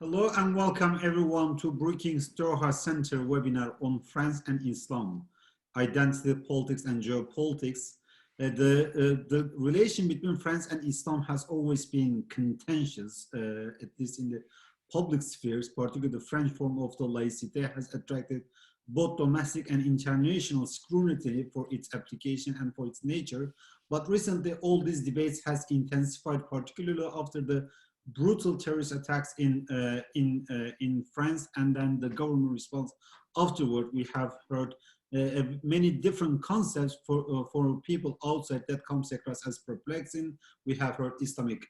Hello and welcome everyone to Brookings Doha Center webinar on France and Islam, Identity, Politics and Geopolitics. The relation between France and Islam has always been contentious, at least in the public spheres, particularly the French form of the laïcité has attracted both domestic and international scrutiny for its application and for its nature. But recently, all these debates has intensified, particularly after the brutal terrorist attacks in France, and then the government response afterward. We have heard many different concepts for people outside that comes across as perplexing. We have heard Islamic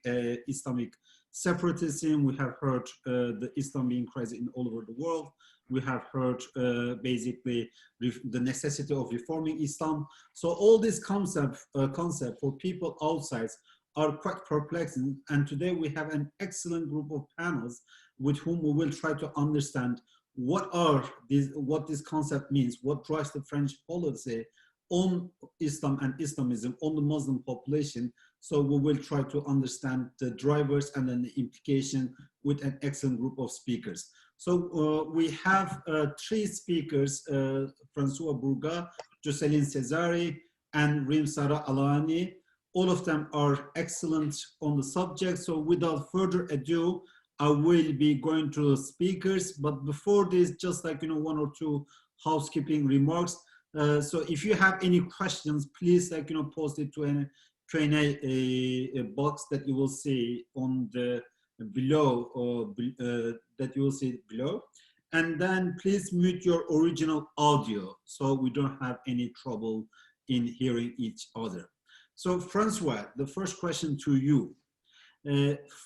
separatism. We have heard the Islam being present all over the world. We have heard basically the necessity of reforming Islam. So all these concept for people outside are quite perplexing, and today we have an excellent group of panels with whom we will try to understand what this concept means, what drives the French policy on Islam and Islamism, on the Muslim population. So we will try to understand the drivers and then the implication with an excellent group of speakers. So we have three speakers, Francois Bourga, Jocelyn Cesari, and Rim Sarah Alani. All of them are excellent on the subject. So without further ado, I will be going to the speakers. But before this, just like, one or two housekeeping remarks. So if you have any questions, please, post it to a Q&A box that you will see on the below, or that you will see below. And then please mute your original audio so we don't have any trouble in hearing each other. So Francois, the first question to you.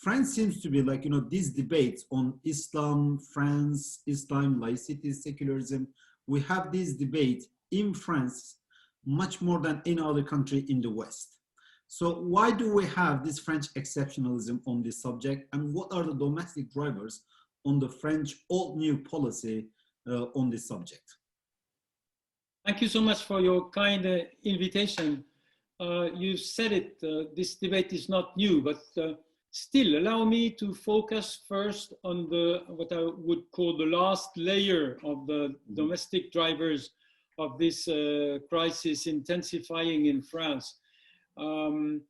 France seems to be like, these debates on Islam, France, Islam, laicity, secularism. We have these debates in France much more than any other country in the West. So why do we have this French exceptionalism on this subject? And what are the domestic drivers on the French old new policy on this subject? Thank you so much for your kind invitation. You said it, this debate is not new, but still allow me to focus first on what I would call the last layer of the domestic drivers of this crisis intensifying in France. The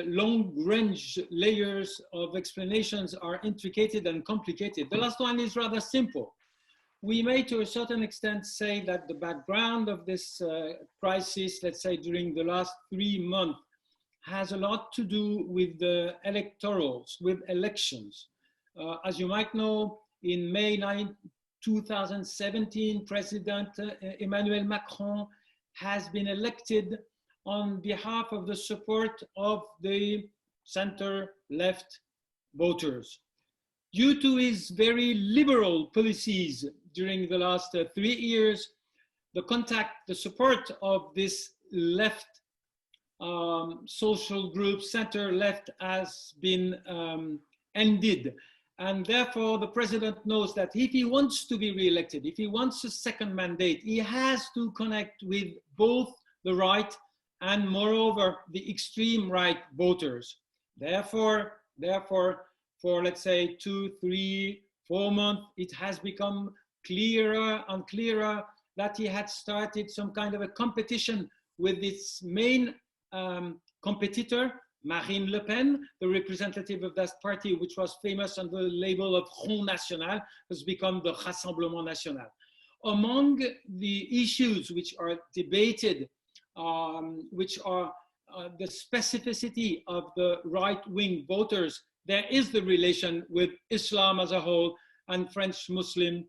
long range layers of explanations are intricate and complicated. The last one is rather simple. We may, to a certain extent, say that the background of this crisis, let's say during the last 3 months, has a lot to do with the electorals, with elections. As you might know, in May 9, 2017, President Emmanuel Macron has been elected on behalf of the support of the center-left voters. Due to his very liberal policies during the last 3 years, the support of this left social group, center-left, has been ended. And therefore, the president knows that if he wants to be re-elected, if he wants a second mandate, he has to connect with both the right and, moreover, the extreme right voters. Therefore, for let's say 2, 3, 4 months, it has become clearer and clearer that he had started some kind of a competition with its main competitor, Marine Le Pen, the representative of that party, which was famous under the label of Front National, has become the Rassemblement National. Among the issues which are debated, which are the specificity of the right-wing voters, there is the relation with Islam as a whole and French Muslim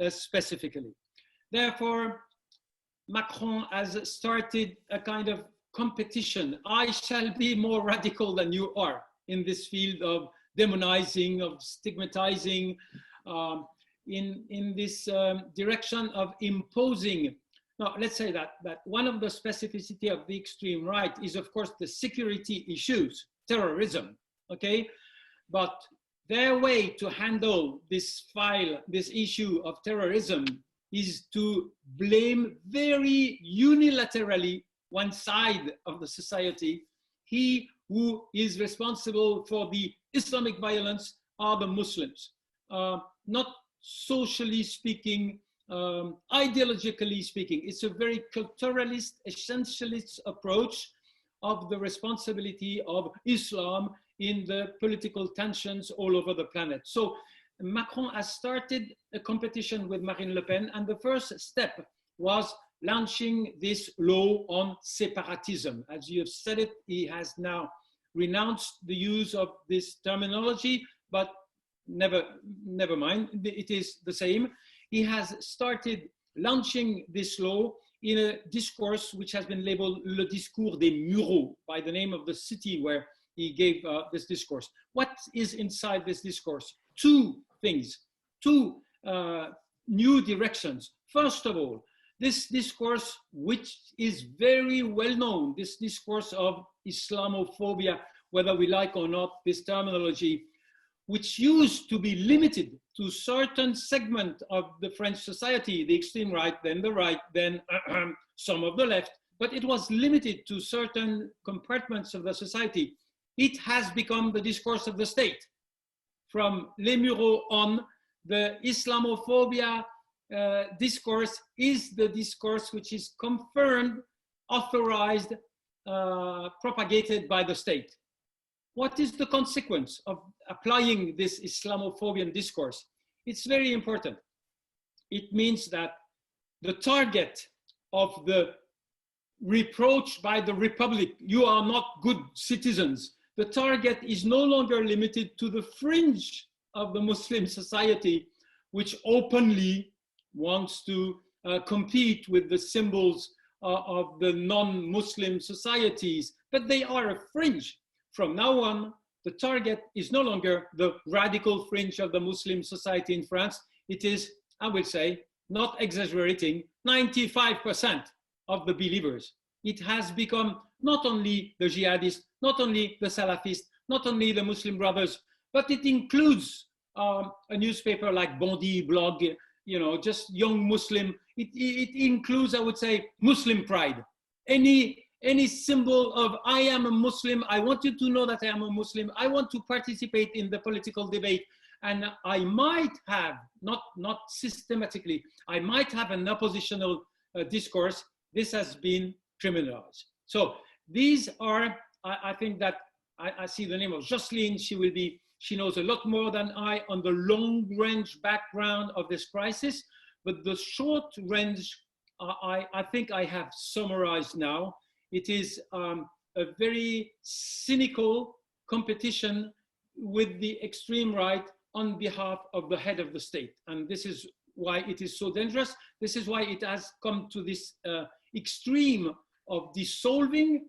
specifically. Therefore, Macron has started a kind of competition. I shall be more radical than you are in this field of demonizing, of stigmatizing, in this direction of imposing. Now, let's say that one of the specificity of the extreme right is, of course, the security issues, terrorism, okay? But their way to handle this issue of terrorism is to blame very unilaterally one side of the society, he who is responsible for the Islamic violence are the Muslims. Not socially speaking, ideologically speaking. It's a very culturalist, essentialist approach of the responsibility of Islam in the political tensions all over the planet. So Macron has started a competition with Marine Le Pen, and the first step was launching this law on separatism. As you have said it, he has now renounced the use of this terminology, but never mind, it is the same. He has started launching this law in a discourse which has been labeled Le Discours des Mureaux, by the name of the city where he gave this discourse. What is inside this discourse? Two things, two new directions. First of all, this discourse, which is very well known, this discourse of Islamophobia, whether we like or not this terminology, which used to be limited to certain segment of the French society, the extreme right, then some of the left, but it was limited to certain compartments of the society. It has become the discourse of the state. From Les Mureaux on, the Islamophobia discourse is the discourse which is confirmed, authorized, propagated by the state. What is the consequence of applying this Islamophobian discourse? It's very important. It means that the target of the reproach by the Republic, you are not good citizens, the target is no longer limited to the fringe of the Muslim society, which openly wants to compete with the symbols of the non-Muslim societies, but they are a fringe. From now on, the target is no longer the radical fringe of the Muslim society in France. It is, I would say, not exaggerating, 95% of the believers. It has become not only the jihadists, not only the Salafists, not only the Muslim Brothers, but it includes a newspaper like Bondi Blog, you know, just young Muslim. It includes, I would say, Muslim pride. Any symbol of I am a Muslim, I want you to know that I am a Muslim, I want to participate in the political debate, and I might have, not systematically, I might have an oppositional discourse. This has been criminalized. So these are, I think that I see the name of Jocelyn, she knows a lot more than I on the long range background of this crisis, but the short range, I think I have summarized now. It is a very cynical competition with the extreme right on behalf of the head of the state. And this is why it is so dangerous. This is why it has come to this extreme of dissolving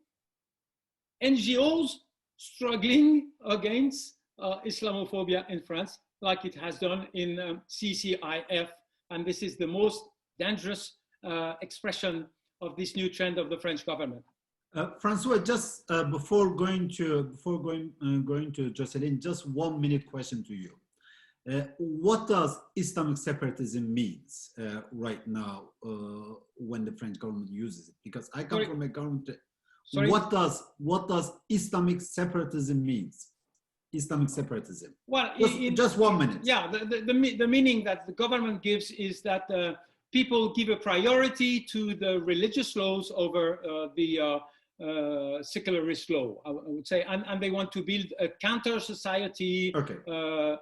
NGOs struggling against Islamophobia in France, like it has done in CCIF. And this is the most dangerous expression of this new trend of the French government. Francois, just before going to Jocelyn, just 1 minute question to you. What does Islamic separatism means right now when the French government uses it? Because I come from a government. What does Islamic separatism means? Islamic separatism. Well, just 1 minute. Yeah, the meaning that the government gives is that people give a priority to the religious laws over the secularist law, I would say, and they want to build a counter society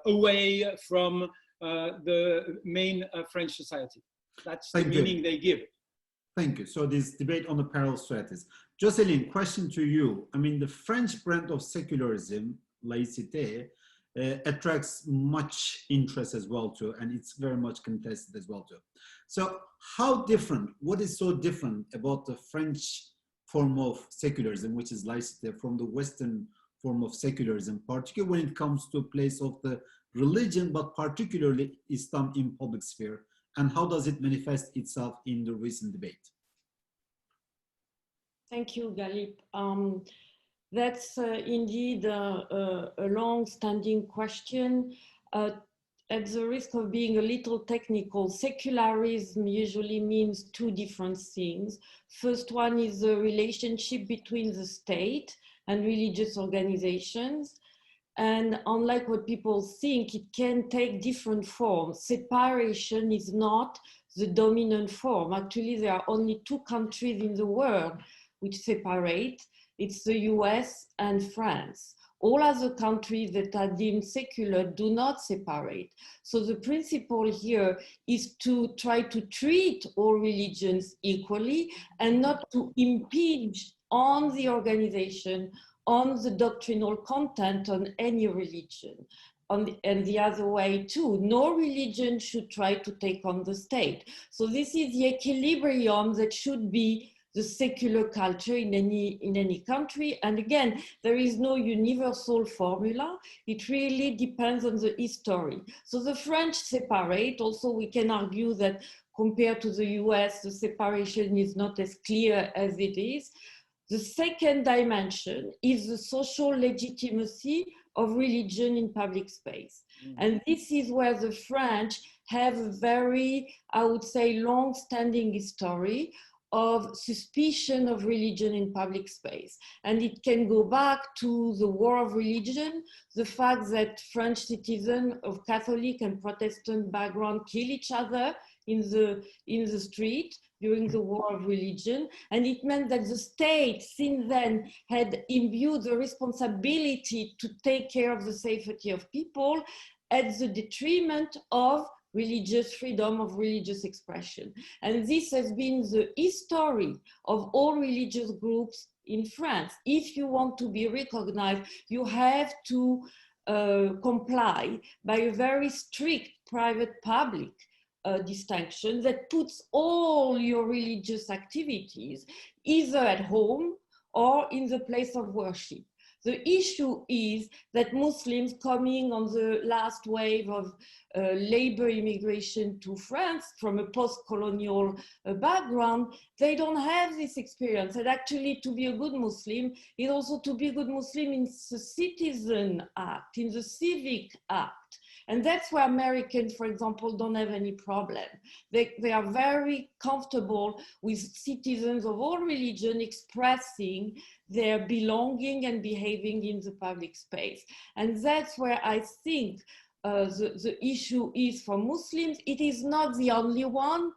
away from the main French society. That's the meaning they give. Thank you. So this debate on the parallel strategies. Jocelyn, question to you. I mean, the French brand of secularism, laïcité, attracts much interest as well too, and it's very much contested as well too. So how different, what is so different about the French form of secularism, which is laïcité, from the Western form of secularism, particularly when it comes to a place of the religion, but particularly Islam in public sphere, and how does it manifest itself in the recent debate? Thank you, Galip. That's indeed a long-standing question. At the risk of being a little technical, secularism usually means two different things. First one is the relationship between the state and religious organizations. And unlike what people think, it can take different forms. Separation is not the dominant form. Actually, there are only two countries in the world which separate. It's the US and France. All other countries that are deemed secular do not separate. So the principle here is to try to treat all religions equally and not to impinge on the organization, on the doctrinal content on any religion. And the other way too, no religion should try to take on the state. So this is the equilibrium that should be the secular culture in any country. And again, there is no universal formula. It really depends on the history. So the French separate. Also, we can argue that compared to the US, the separation is not as clear as it is. The second dimension is the social legitimacy of religion in public space. And this is where the French have a very, I would say, long-standing history of suspicion of religion in public space. And it can go back to the war of religion, the fact that French citizens of Catholic and Protestant background kill each other in the street during the war of religion. And it meant that the state since then had imbued the responsibility to take care of the safety of people at the detriment of religious freedom, of religious expression. And this has been the history of all religious groups in France. If you want to be recognized, you have to comply by a very strict private-public distinction that puts all your religious activities either at home or in the place of worship. The issue is that Muslims coming on the last wave of labor immigration to France from a post-colonial background, they don't have this experience. And actually to be a good Muslim is also to be a good Muslim in the citizen act, in the civic act. And that's where Americans, for example, don't have any problem. They are very comfortable with citizens of all religion expressing their belonging and behaving in the public space. And that's where I think the issue is for Muslims. It is not the only one.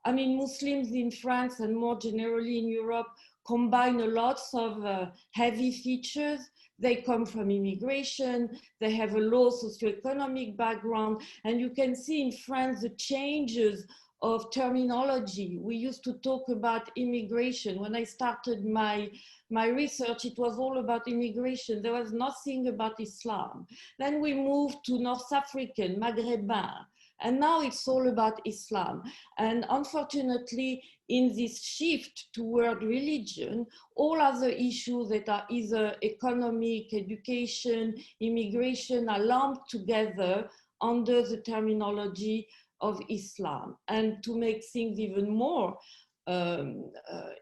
I mean, Muslims in France and more generally in Europe combine a lot of heavy features. They come from immigration, they have a low socioeconomic background, and you can see in France the changes of terminology. We used to talk about immigration. When I started my research, it was all about immigration. There was nothing about Islam. Then we moved to North African, Maghreban, and now it's all about Islam. And unfortunately, in this shift toward religion, all other issues that are either economic, education, immigration are lumped together under the terminology of Islam. And to make things even more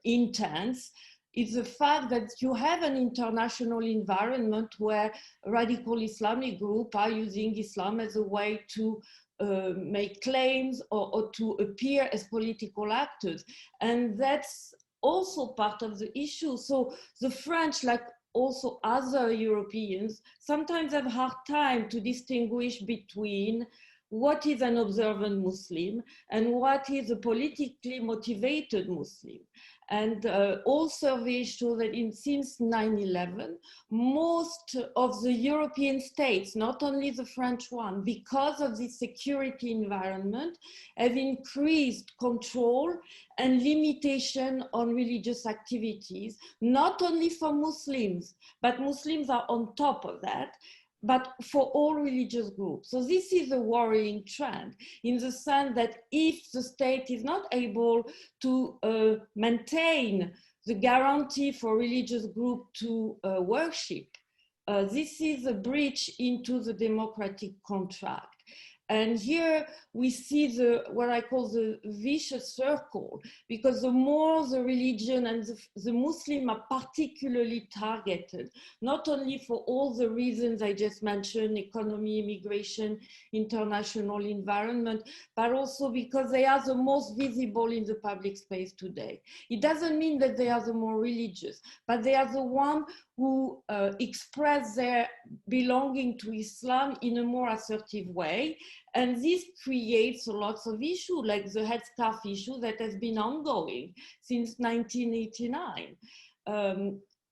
intense, is the fact that you have an international environment where radical Islamic groups are using Islam as a way to make claims or to appear as political actors. And that's also part of the issue. So the French, like also other Europeans, sometimes have a hard time to distinguish between what is an observant Muslim and what is a politically motivated Muslim. And all surveys show that since 9/11, most of the European states, not only the French one, because of the security environment, have increased control and limitation on religious activities, not only for Muslims, but Muslims are on top of that, but for all religious groups. So this is a worrying trend in the sense that if the state is not able to maintain the guarantee for religious group to worship, this is a breach into the democratic contract. And here we see what I call the vicious circle, because the more the religion and the Muslim are particularly targeted, not only for all the reasons I just mentioned, economy, immigration, international environment, but also because they are the most visible in the public space today. It doesn't mean that they are the more religious, but they are the one who express their belonging to Islam in a more assertive way. And this creates lots of issues, like the headscarf issue that has been ongoing since 1989.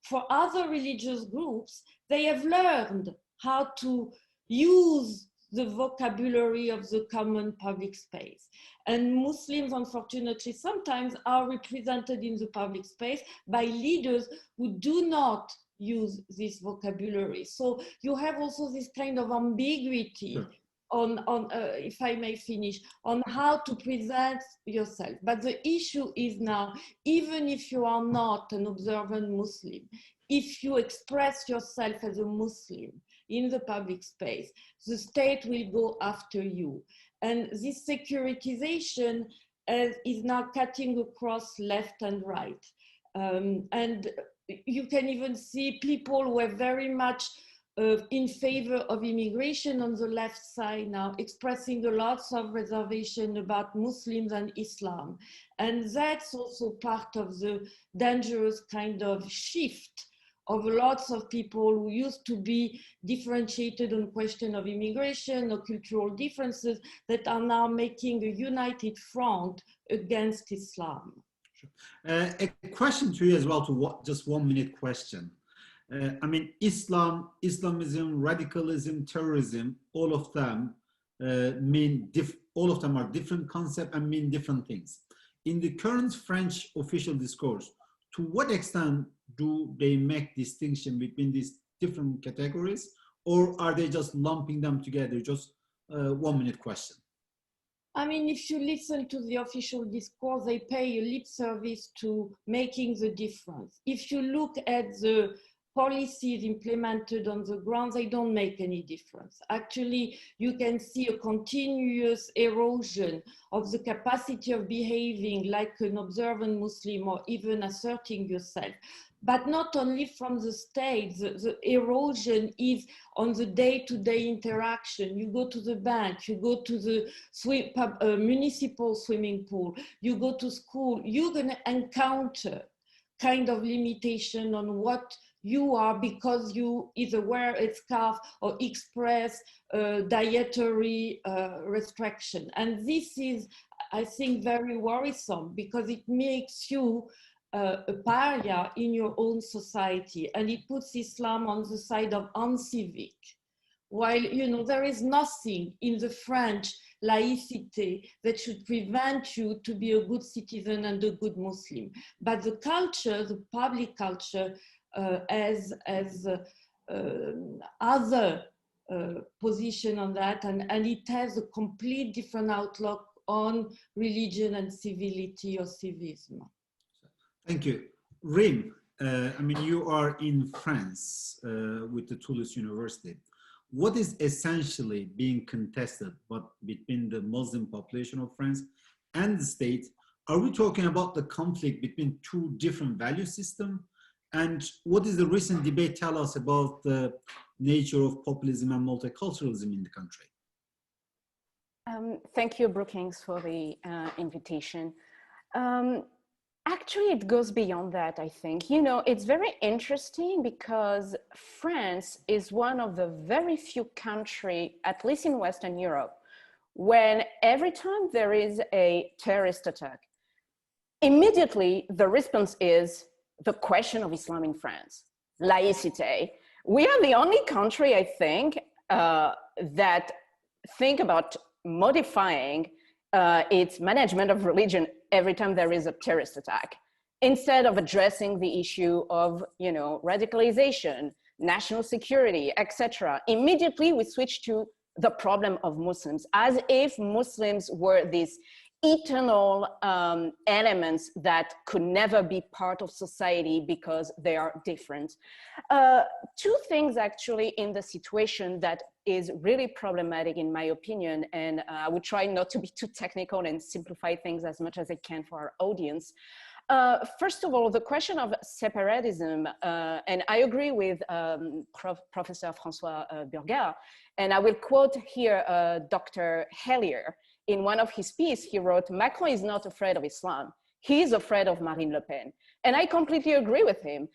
For other religious groups, they have learned how to use the vocabulary of the common public space. And Muslims, unfortunately, sometimes are represented in the public space by leaders who do not use this vocabulary. So you have also this kind of ambiguity. Sure. On if I may finish, on how to present yourself. But the issue is now, even if you are not an observant Muslim, if you express yourself as a Muslim in the public space, the state will go after you. And this securitization is now cutting across left and right. And you can even see people who are very much in favor of immigration on the left side now, expressing a lot of reservation about Muslims and Islam. And that's also part of the dangerous kind of shift of lots of people who used to be differentiated on question of immigration or cultural differences that are now making a united front against Islam. Sure. A question to you as well, just 1 minute question. I mean, Islamism, radicalism, terrorism, all of them are different concepts and mean different things. In the current French official discourse, to what extent do they make distinction between these different categories, or are they just lumping them together? Just 1 minute question. I mean, if you listen to the official discourse, they pay a lip service to making the difference. If you look at the policies implemented on the ground, they don't make any difference. Actually, you can see a continuous erosion of the capacity of behaving like an observant Muslim or even asserting yourself. But not only from the state, the erosion is on the day-to-day interaction. You go to the bank, you go to the municipal swimming pool, you go to school, you're gonna encounter kind of limitation on what you are because you either wear a scarf or express dietary restriction. And this is, I think, very worrisome because it makes you a pariah in your own society, and it puts Islam on the side of uncivic. While, you know, there is nothing in the French laïcité that should prevent you to be a good citizen and a good Muslim. But the culture, the public culture, as other position on that, and it has a complete different outlook on religion and civility or civism. Thank you. Rim, I mean, you are in France with the Toulouse University. What is essentially being contested but between the Muslim population of France and the state? Are we talking about the conflict between two different value systems? And what does the recent debate tell us about the nature of populism and multiculturalism in the country? Thank you, Brookings, for the invitation. Actually, it goes beyond that, I think. You know, it's very interesting because France is one of the very few countries, at least in Western Europe, when every time there is a terrorist attack, immediately the response is the question of Islam in France, laïcité. We are the only country, I think, that think about modifying its management of religion every time there is a terrorist attack, instead of addressing the issue of, you know, radicalization, national security, etc. Immediately we switch to the problem of Muslims, as if Muslims were these eternal elements that could never be part of society because they are different. Two things actually in the situation that is really problematic in my opinion, and I would try not to be too technical and simplify things as much as I can for our audience. First of all, the question of separatism, and I agree with Professor François Burgard, and I will quote here Dr. Hellier. In one of his pieces, he wrote, "Macron is not afraid of Islam. He is afraid of Marine Le Pen." And I completely agree with him.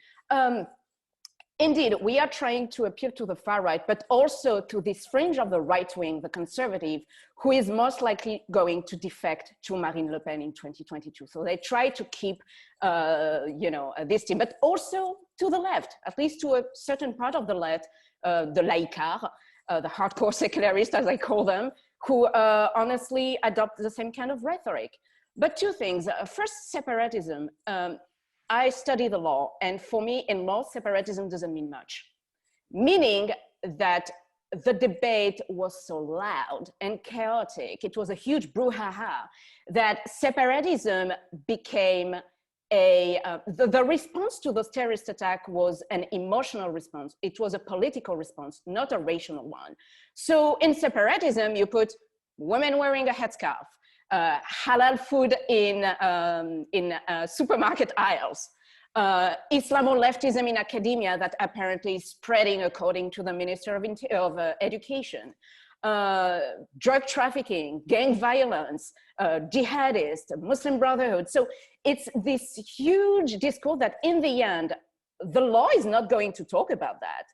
Indeed, we are trying to appeal to the far right, but also to this fringe of the right wing, the conservative, who is most likely going to defect to Marine Le Pen in 2022. So they try to keep, this team, but also to the left, at least to a certain part of the left, the laïcards, the hardcore secularists, as I call them, who honestly adopt the same kind of rhetoric. But two things. First, separatism. I study the law, and for me, in law, separatism doesn't mean much. Meaning that the debate was so loud and chaotic, it was a huge brouhaha, that separatism became the response to the terrorist attack was an emotional response. It was a political response, not a rational one. So in separatism, you put women wearing a headscarf, halal food in supermarket aisles, Islamo-leftism in academia that apparently is spreading according to the Minister of Education, drug trafficking, gang violence, jihadist, Muslim Brotherhood. So it's this huge discourse that in the end, the law is not going to talk about that,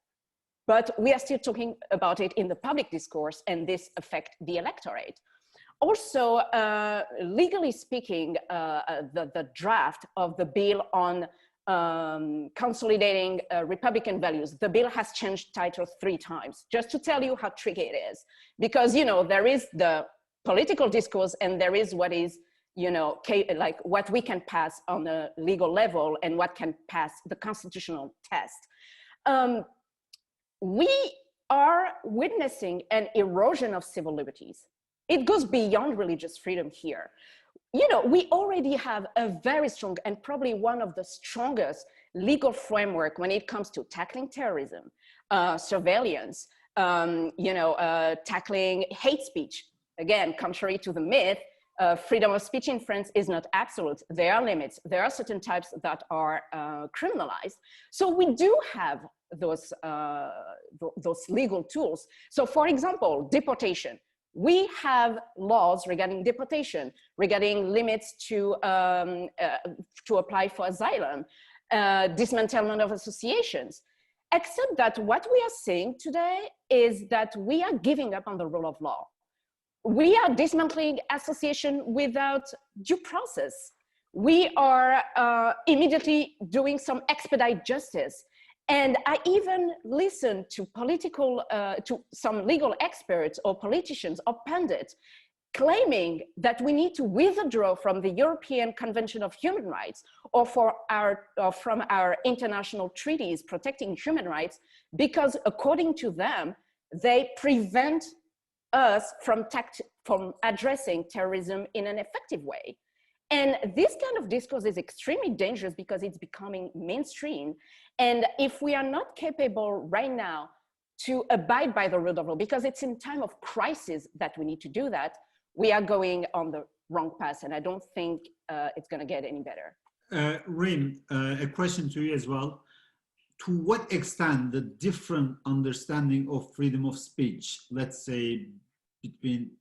but we are still talking about it in the public discourse, and this affects the electorate. Also, legally speaking, the draft of the bill on consolidating Republican values, the bill has changed titles 3 times, just to tell you how tricky it is. Because, you know, there is the political discourse and there is what is, you know, like what we can pass on a legal level and what can pass the constitutional test. We are witnessing an erosion of civil liberties. It goes beyond religious freedom here. You know, we already have a very strong and probably one of the strongest legal framework when it comes to tackling terrorism, surveillance, tackling hate speech. Again, contrary to the myth, freedom of speech in France is not absolute. There are limits. There are certain types that are criminalized. So we do have those legal tools. So for example, deportation. We have laws regarding deportation, regarding limits to apply for asylum, dismantlement of associations, except that what we are seeing today is that we are giving up on the rule of law. We are dismantling association without due process. We are immediately doing some expedite justice. And I even listened to to some legal experts or politicians or pundits claiming that we need to withdraw from the European Convention of Human Rights or from our international treaties protecting human rights, because according to them, they prevent us from addressing terrorism in an effective way. And this kind of discourse is extremely dangerous because it's becoming mainstream. And if we are not capable right now to abide by the rule of law, because it's in time of crisis that we need to do that, we are going on the wrong path. And I don't think it's going to get any better. Rim, a question to you as well. To what extent the different understanding of freedom of speech, let's say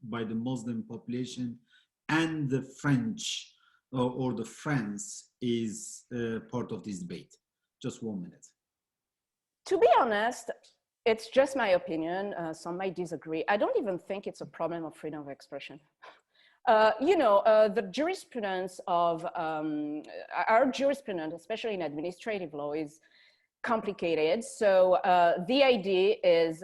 by the Muslim population and the French or the France is part of this debate? Just 1 minute. To be honest, it's just my opinion. Some might disagree. I don't even think it's a problem of freedom of expression. The jurisprudence of our jurisprudence, especially in administrative law, is complicated. So the idea is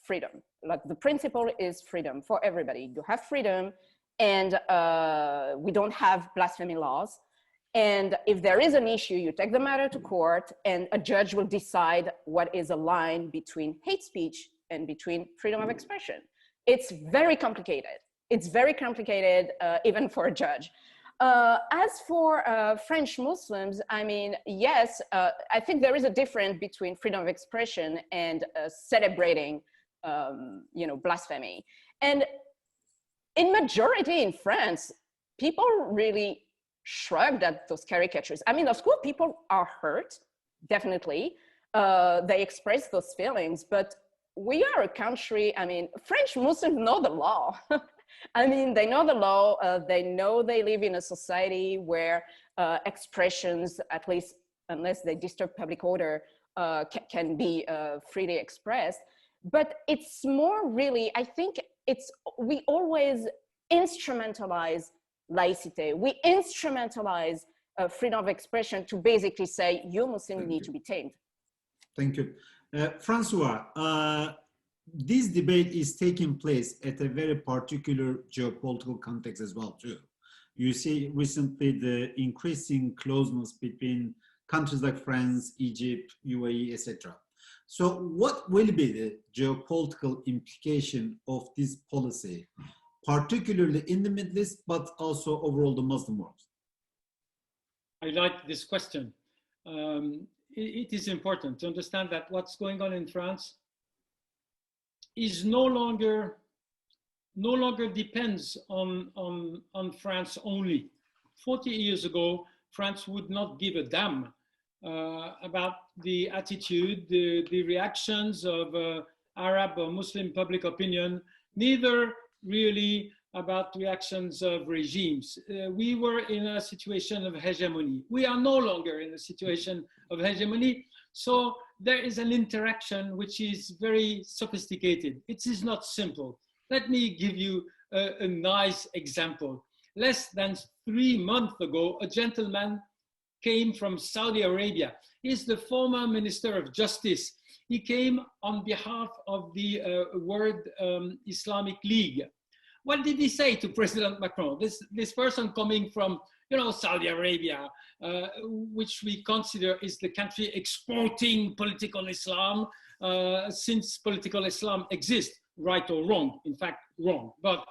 freedom. Like the principle is freedom for everybody. You have freedom, and we don't have blasphemy laws. And if there is an issue, you take the matter to court, and a judge will decide what is a line between hate speech and between freedom of expression. It's very complicated. It's very complicated, even for a judge. As for French Muslims, I mean, yes, I think there is a difference between freedom of expression and celebrating, blasphemy. And in majority in France, people really shrugged at those caricatures. I mean, of course, people are hurt, definitely. They express those feelings, but we are a country, I mean, French Muslims know the law. I mean, they know the law. They know they live in a society where expressions, at least unless they disturb public order, can be freely expressed. But it's more really, I think we always instrumentalize laicite. We instrumentalize freedom of expression to basically say, you Muslims need to be tamed. Thank you. Francois, this debate is taking place at a very particular geopolitical context as well, too. You see recently the increasing closeness between countries like France, Egypt, UAE, etc. So what will be the geopolitical implication of this policy, particularly in the Middle East, but also overall the Muslim world? I like this question. It is important to understand that what's going on in France is no longer depends on France only. 40 years ago, France would not give a damn about the attitude, the reactions of Arab or Muslim public opinion, neither really about reactions of regimes. We were in a situation of hegemony. We are no longer in a situation of hegemony. So there is an interaction which is very sophisticated. It is not simple. Let me give you a nice example. Less than 3 months ago, a gentleman came from Saudi Arabia. He's the former Minister of Justice. He came on behalf of the World Islamic League. What did he say to President Macron? This person coming from, Saudi Arabia, which we consider is the country exporting political Islam since political Islam exists, right or wrong, in fact, wrong. But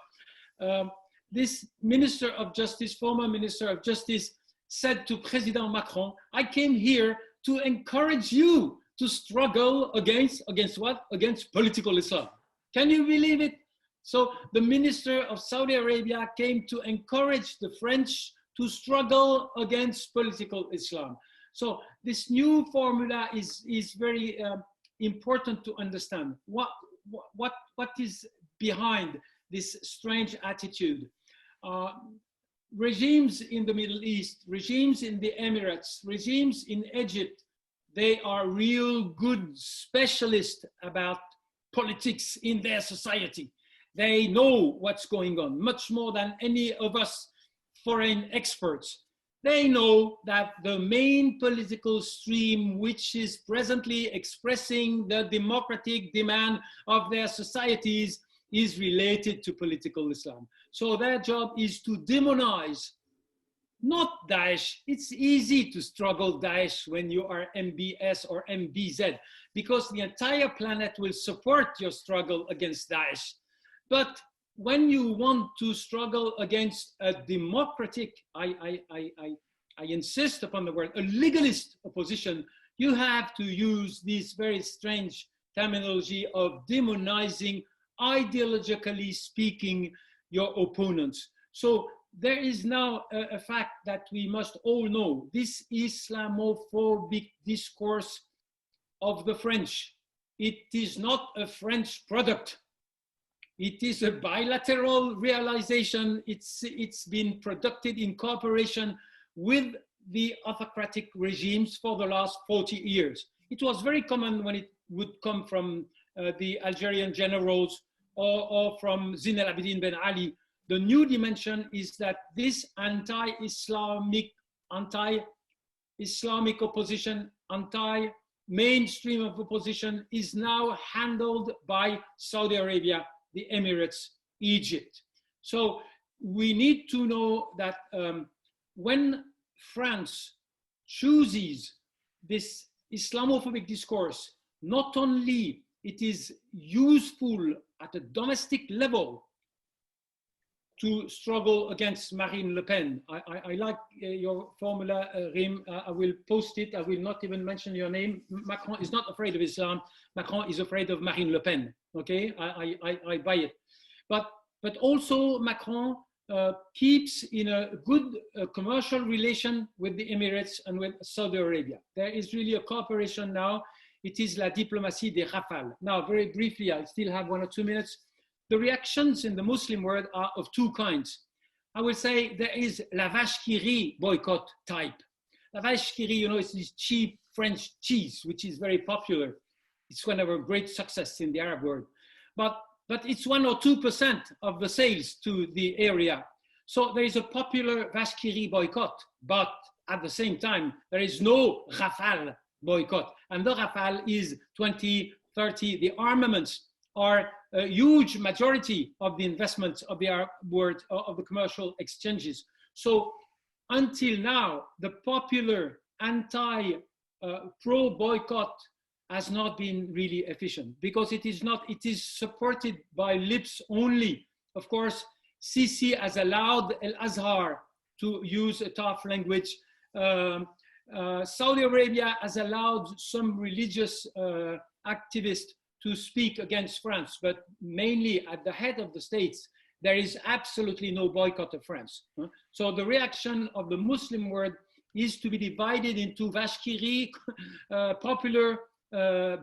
this Minister of Justice, former Minister of Justice, said to President Macron, I came here to encourage you to struggle against what? Against political Islam. Can you believe it? So the Minister of Saudi Arabia came to encourage the French to struggle against political Islam. So this new formula is very important to understand. What is behind this strange attitude? Regimes in the Middle East, regimes in the Emirates, regimes in Egypt, they are real good specialists about politics in their society. They know what's going on, much more than any of us foreign experts. They know that the main political stream which is presently expressing the democratic demand of their societies is related to political Islam. So their job is to demonize, not Daesh. It's easy to struggle Daesh when you are MBS or MBZ, because the entire planet will support your struggle against Daesh. But when you want to struggle against a democratic, I insist upon the word, a legalist opposition, you have to use this very strange terminology of demonizing, ideologically speaking, your opponents. So there is now a fact that we must all know. This Islamophobic discourse of the French, it is not a French product. It is a bilateral realization. It's been produced in cooperation with the autocratic regimes for the last 40 years. It was very common when it would come from the Algerian generals or from Zine El Abidine Ben Ali. The new dimension is that this anti-Islamic opposition, anti-mainstream of opposition is now handled by Saudi Arabia, the Emirates, Egypt. So we need to know that when France chooses this Islamophobic discourse, not only it is useful at a domestic level to struggle against Marine Le Pen. I like your formula, Rim. I will post it. I will not even mention your name. Macron is not afraid of Islam. Macron is afraid of Marine Le Pen. Okay, I buy it. But also Macron keeps in a good commercial relation with the Emirates and with Saudi Arabia. There is really a cooperation now. It is la diplomatie des rafales. Now, very briefly, I still have 1 or 2 minutes. The reactions in the Muslim world are of two kinds. I will say there is la vache qui rit boycott type. La vache qui rit, it's this cheap French cheese, which is very popular. It's one of our great success in the Arab world. But it's 1 or 2% of the sales to the area. So there is a popular vache qui rit boycott, but at the same time, there is no Rafale boycott. And the Rafale is 20, 30, the armaments are a huge majority of the investments of the Arab world, of the commercial exchanges. So until now, the popular pro-boycott has not been really efficient because it is supported by lips only. Of course, Sisi has allowed Al-Azhar to use a tough language. Saudi Arabia has allowed some religious activists to speak against France, but mainly at the head of the states, there is absolutely no boycott of France. So the reaction of the Muslim world is to be divided into vache qui rit, popular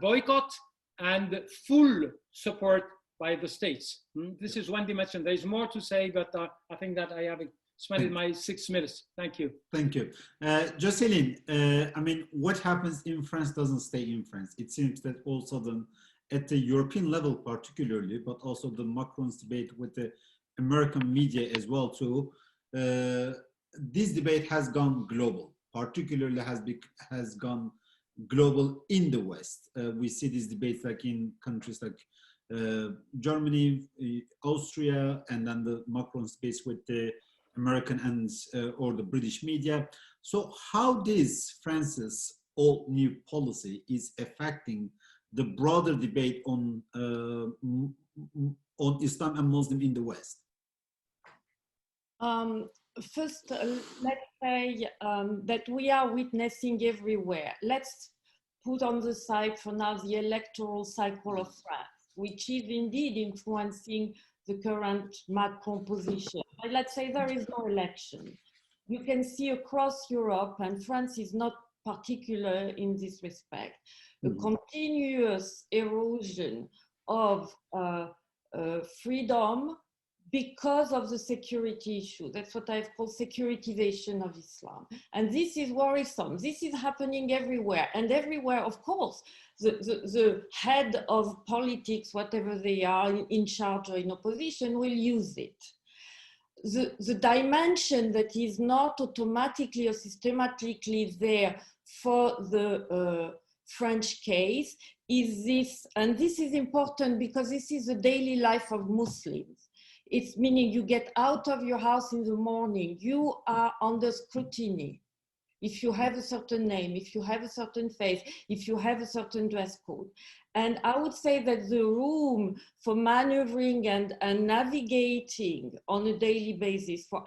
boycott, and full support by the states. This is one dimension. There is more to say, but I think that I have spent my 6 minutes. Thank you. Thank you. Jocelyn, I mean, what happens in France doesn't stay in France. It seems that also at the European level particularly, but also the Macron's debate with the American media as well too, this debate has gone global, particularly has gone global in the West. We see these debates like in countries like Germany, Austria, and then the Macron space with the American and or the British media. So how this France's all new policy is affecting the broader debate on Islam and Muslim in the West? First, let's say that we are witnessing everywhere. Let's put on the side for now the electoral cycle of France, which is indeed influencing the current Macron position. But let's say there is no election. You can see across Europe, and France is not particular in this respect, a continuous erosion of freedom because of the security issue. That's what I've called securitization of Islam. And this is worrisome. This is happening everywhere. And everywhere, of course, the head of politics, whatever they are, in charge or in opposition, will use it. The dimension that is not automatically or systematically there for the French case is this, and this is important because this is the daily life of Muslims. It's meaning you get out of your house in the morning, you are under scrutiny. If you have a certain name, if you have a certain face, if you have a certain dress code. And I would say that the room for maneuvering and navigating on a daily basis for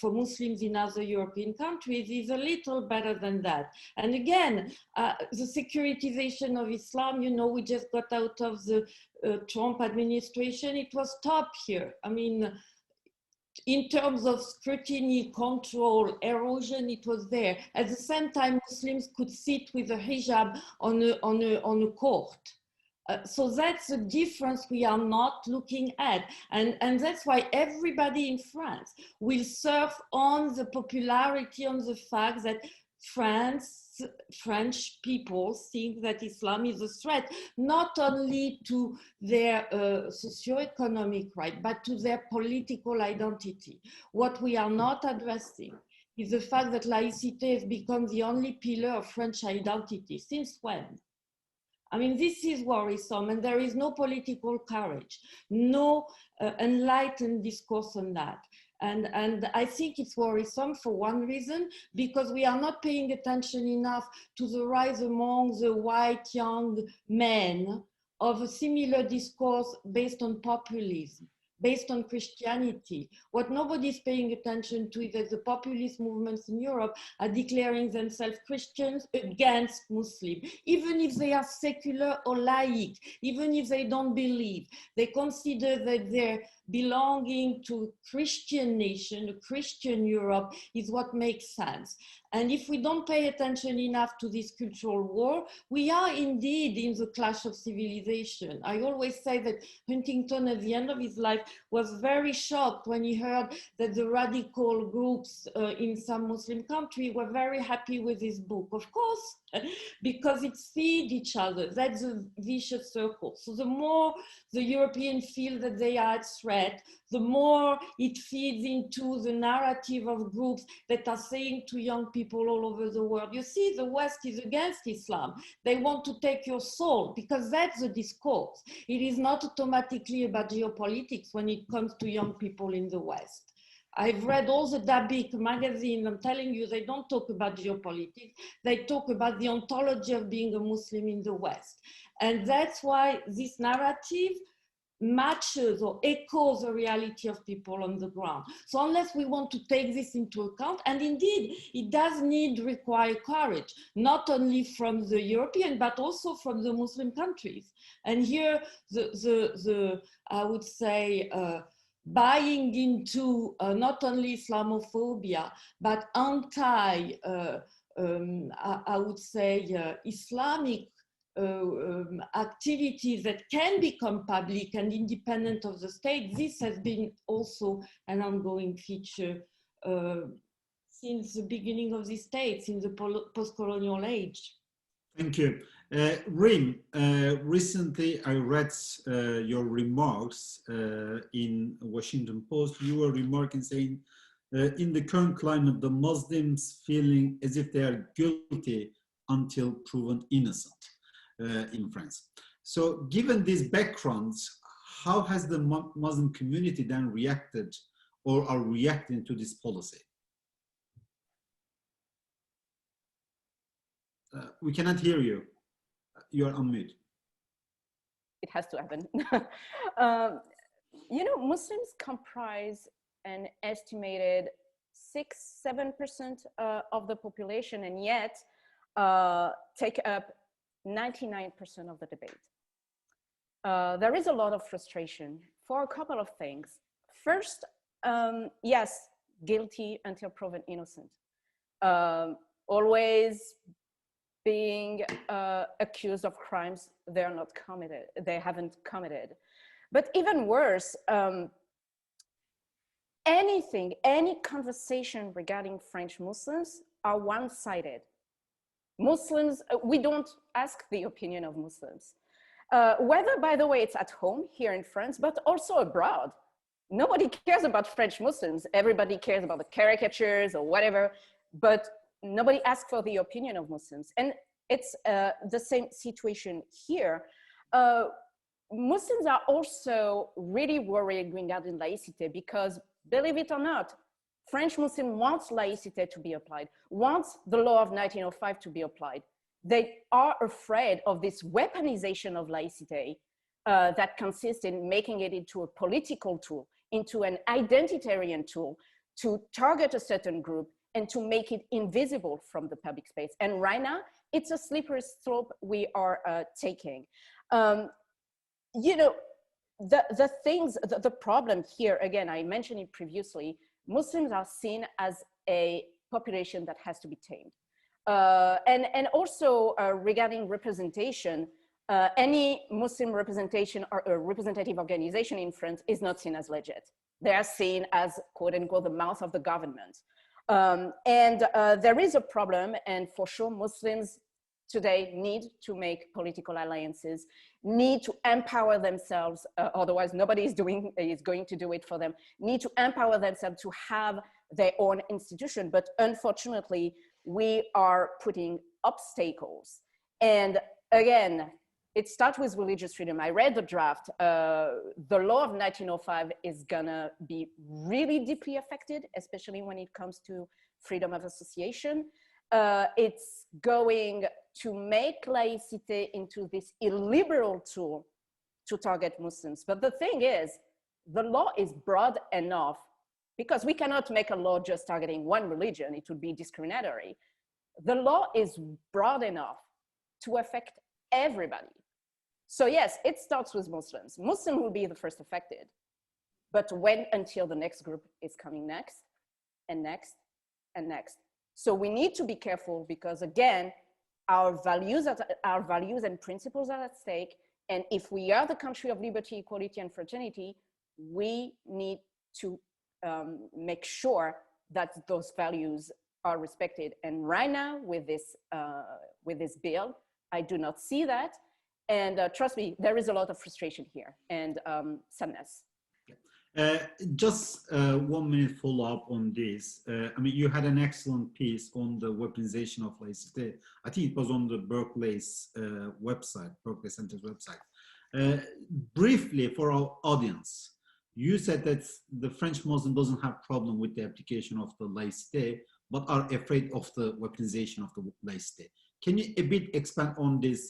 for Muslims in other European countries is a little better than that. And again, the securitization of Islam, you know, we just got out of the Trump administration, it was top here. I mean, in terms of scrutiny, control, erosion, it was there. At the same time, Muslims could sit with a hijab on a court. So that's the difference we are not looking at. And that's why everybody in France will surf on the popularity, on the fact that French people think that Islam is a threat, not only to their socioeconomic right, but to their political identity. What we are not addressing is the fact that laicity has become the only pillar of French identity. Since when? I mean, this is worrisome, and there is no political courage, no enlightened discourse on that. And I think it's worrisome for one reason, because we are not paying attention enough to the rise among the white young men of a similar discourse based on populism, based on Christianity. What nobody's paying attention to is that the populist movements in Europe are declaring themselves Christians against Muslims, even if they are secular or laïc, even if they don't believe. They consider that their belonging to a Christian nation, a Christian Europe, is what makes sense. And if we don't pay attention enough to this cultural war, we are indeed in the clash of civilization. I always say that Huntington, at the end of his life, was very shocked when he heard that the radical groups in some Muslim countries were very happy with his book. Of course, because it feeds each other. That's a vicious circle. So the more the Europeans feel that they are at threat, the more it feeds into the narrative of groups that are saying to young people all over the world, you see, the West is against Islam. They want to take your soul, because that's the discourse. It is not automatically about geopolitics when it comes to young people in the West. I've read all the Dabiq magazines. I'm telling you, they don't talk about geopolitics. They talk about the ontology of being a Muslim in the West. And that's why this narrative matches or echoes the reality of people on the ground. So unless we want to take this into account, and indeed, it does require courage, not only from the European, but also from the Muslim countries. And here, I would say, buying into not only Islamophobia, but I would say, Islamic activities that can become public and independent of the state. This has been also an ongoing feature since the beginning of the state, since the post-colonial age. Thank you. Rim, recently I read your remarks in Washington Post. You were remarking saying, in the current climate, the Muslims feeling as if they are guilty until proven innocent in France. So given these backgrounds, how has the Muslim community then reacted or are reacting to this policy? We cannot hear you. You are on mute. It has to happen. You know, Muslims comprise an estimated 6-7% of the population, and yet take up 99% of the debate. There is a lot of frustration for a couple of things. First, yes, guilty until proven innocent. Always being accused of crimes they haven't committed. But even worse, any conversation regarding French Muslims are one-sided. Muslims, we don't ask the opinion of Muslims. Whether, by the way, it's at home here in France, but also abroad. Nobody cares about French Muslims. Everybody cares about the caricatures or whatever, but nobody asks for the opinion of Muslims. And it's the same situation here. Muslims are also really worried regarding laïcité because, believe it or not, French Muslims want laïcité to be applied, want the law of 1905 to be applied. They are afraid of this weaponization of laïcité that consists in making it into a political tool, into an identitarian tool to target a certain group and to make it invisible from the public space. And right now, it's a slippery slope we are taking. You know, the problem here, again, I mentioned it previously, Muslims are seen as a population that has to be tamed. And also regarding representation, any Muslim representation or a representative organization in France is not seen as legit. They are seen as, quote unquote, the mouth of the government. There is a problem, and for sure Muslims today need to make political alliances, need to empower themselves, otherwise nobody is going to do it for them, need to empower themselves to have their own institution. But unfortunately, we are putting obstacles. And again, it starts with religious freedom. I read the draft. The law of 1905 is gonna be really deeply affected, especially when it comes to freedom of association. It's going to make laïcité into this illiberal tool to target Muslims. But the thing is, the law is broad enough because we cannot make a law just targeting one religion. It would be discriminatory. The law is broad enough to affect everybody. So yes, it starts with Muslims. Muslims will be the first affected. but when until the next group is coming next and next and next. So we need to be careful because again, our values and principles are at stake. And if we are the country of liberty, equality, and fraternity, we need to make sure that those values are respected. And right now with this bill, I do not see that. And trust me, there is a lot of frustration here and sadness. Just 1 minute follow-up on this. I mean, you had an excellent piece on the weaponization of laicite. I think it was on the Berkeley's website, Berkeley Center's website. Briefly, for our audience, you said that the French Muslim doesn't have problem with the application of the laicite, but are afraid of the weaponization of the laicite. Can you a bit expand on this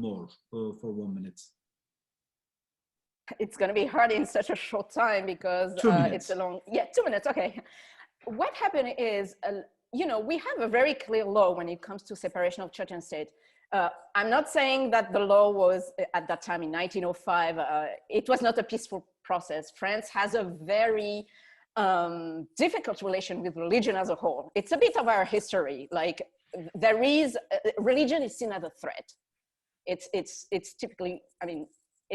more for 1 minute? It's going to be hard in such a short time because it's a long, 2 minutes, okay. What happened is, you know, we have a very clear law when it comes to separation of church and state. I'm not saying that the law was at that time in 1905, it was not a peaceful process. France has a very difficult relation with religion as a whole. It's a bit of our history. Like there is, religion is seen as a threat. It's typically, I mean,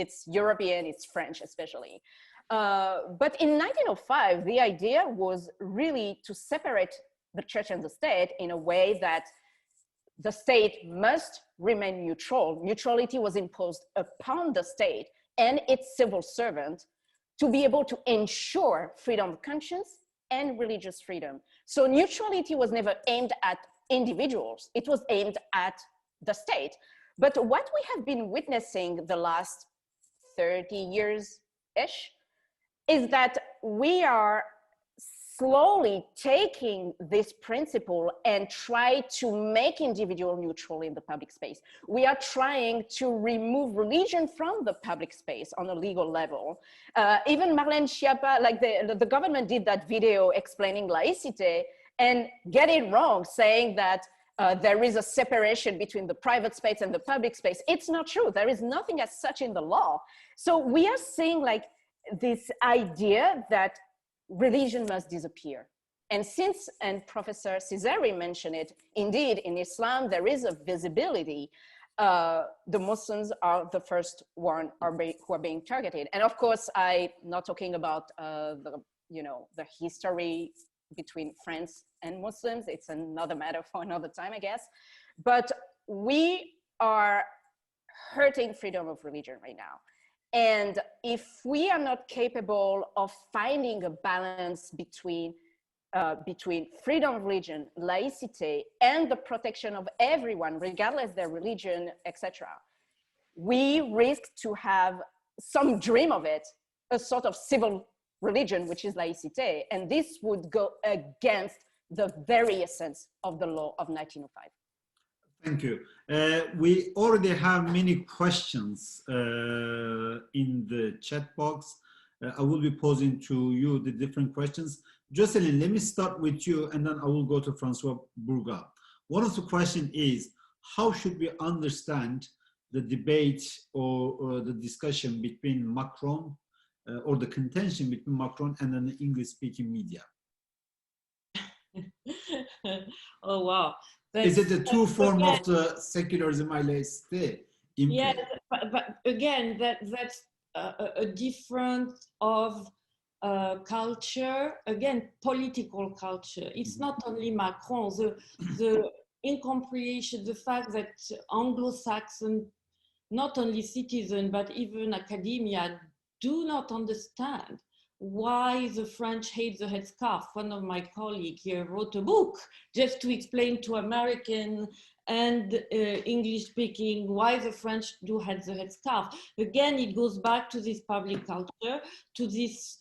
it's European, it's French especially. But in 1905, the idea was really to separate the church and the state in a way that the state must remain neutral. Neutrality was imposed upon the state and its civil servant to be able to ensure freedom of conscience and religious freedom. So neutrality was never aimed at individuals, it was aimed at the state. But what we have been witnessing the last 30 years-ish is that we are slowly taking this principle and try to make individual neutral in the public space. We are trying to remove religion from the public space on a legal level. Even Marlène Schiappa, like the government did that video explaining laicite and get it wrong, saying that there is a separation between the private space and the public space. It's not true. There is nothing as such in the law. So we are seeing like this idea that religion must disappear. And since, and Professor Cizeri mentioned it, indeed in Islam, there is a visibility. The Muslims are the first one who are being targeted. And of course, I'm not talking about the history between France and Muslims. It's another matter for another time, I guess. But we are hurting freedom of religion right now. And if we are not capable of finding a balance between freedom of religion, laicite, and the protection of everyone, regardless their religion, etc., we risk to have some dream of it, a sort of civil religion, which is laicite, and this would go against the very essence of the law of 1905. Thank you. We already have many questions in the chat box. I will be posing to you the different questions. Jocelyn, let me start with you, and then I will go to Francois Bourgat. One of the questions is, how should we understand the debate or the discussion between Macron or the contention between Macron and the English-speaking media? Oh, wow. Is it the two form of the secularism I laicite? Yeah, but again, that's a difference of culture, again, political culture. It's not only Macron, the incomprehension, the fact that Anglo-Saxon, not only citizens, but even academia do not understand why the French hate the headscarf. One of my colleagues here wrote a book just to explain to American and English speaking why the French do hate the headscarf. Again, it goes back to this public culture, to this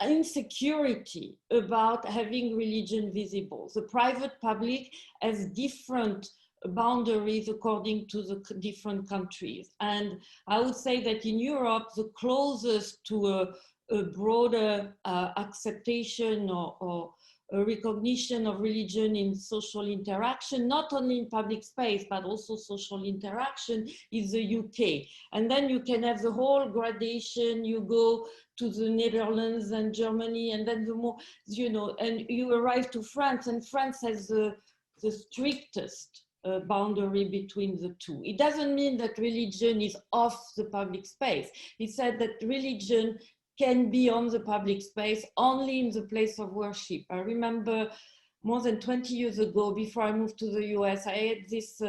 insecurity about having religion visible. The private public has different boundaries according to the different countries. And I would say that in Europe, the closest to a broader acceptation or a recognition of religion in social interaction, not only in public space, but also social interaction, is the UK. And then you can have the whole gradation. You go to the Netherlands and Germany, and then the more, you know, and you arrive to France, and France has the strictest boundary between the two. It doesn't mean that religion is off the public space. It said that religion can be on the public space only in the place of worship. I remember more than 20 years ago, before I moved to the US, I had this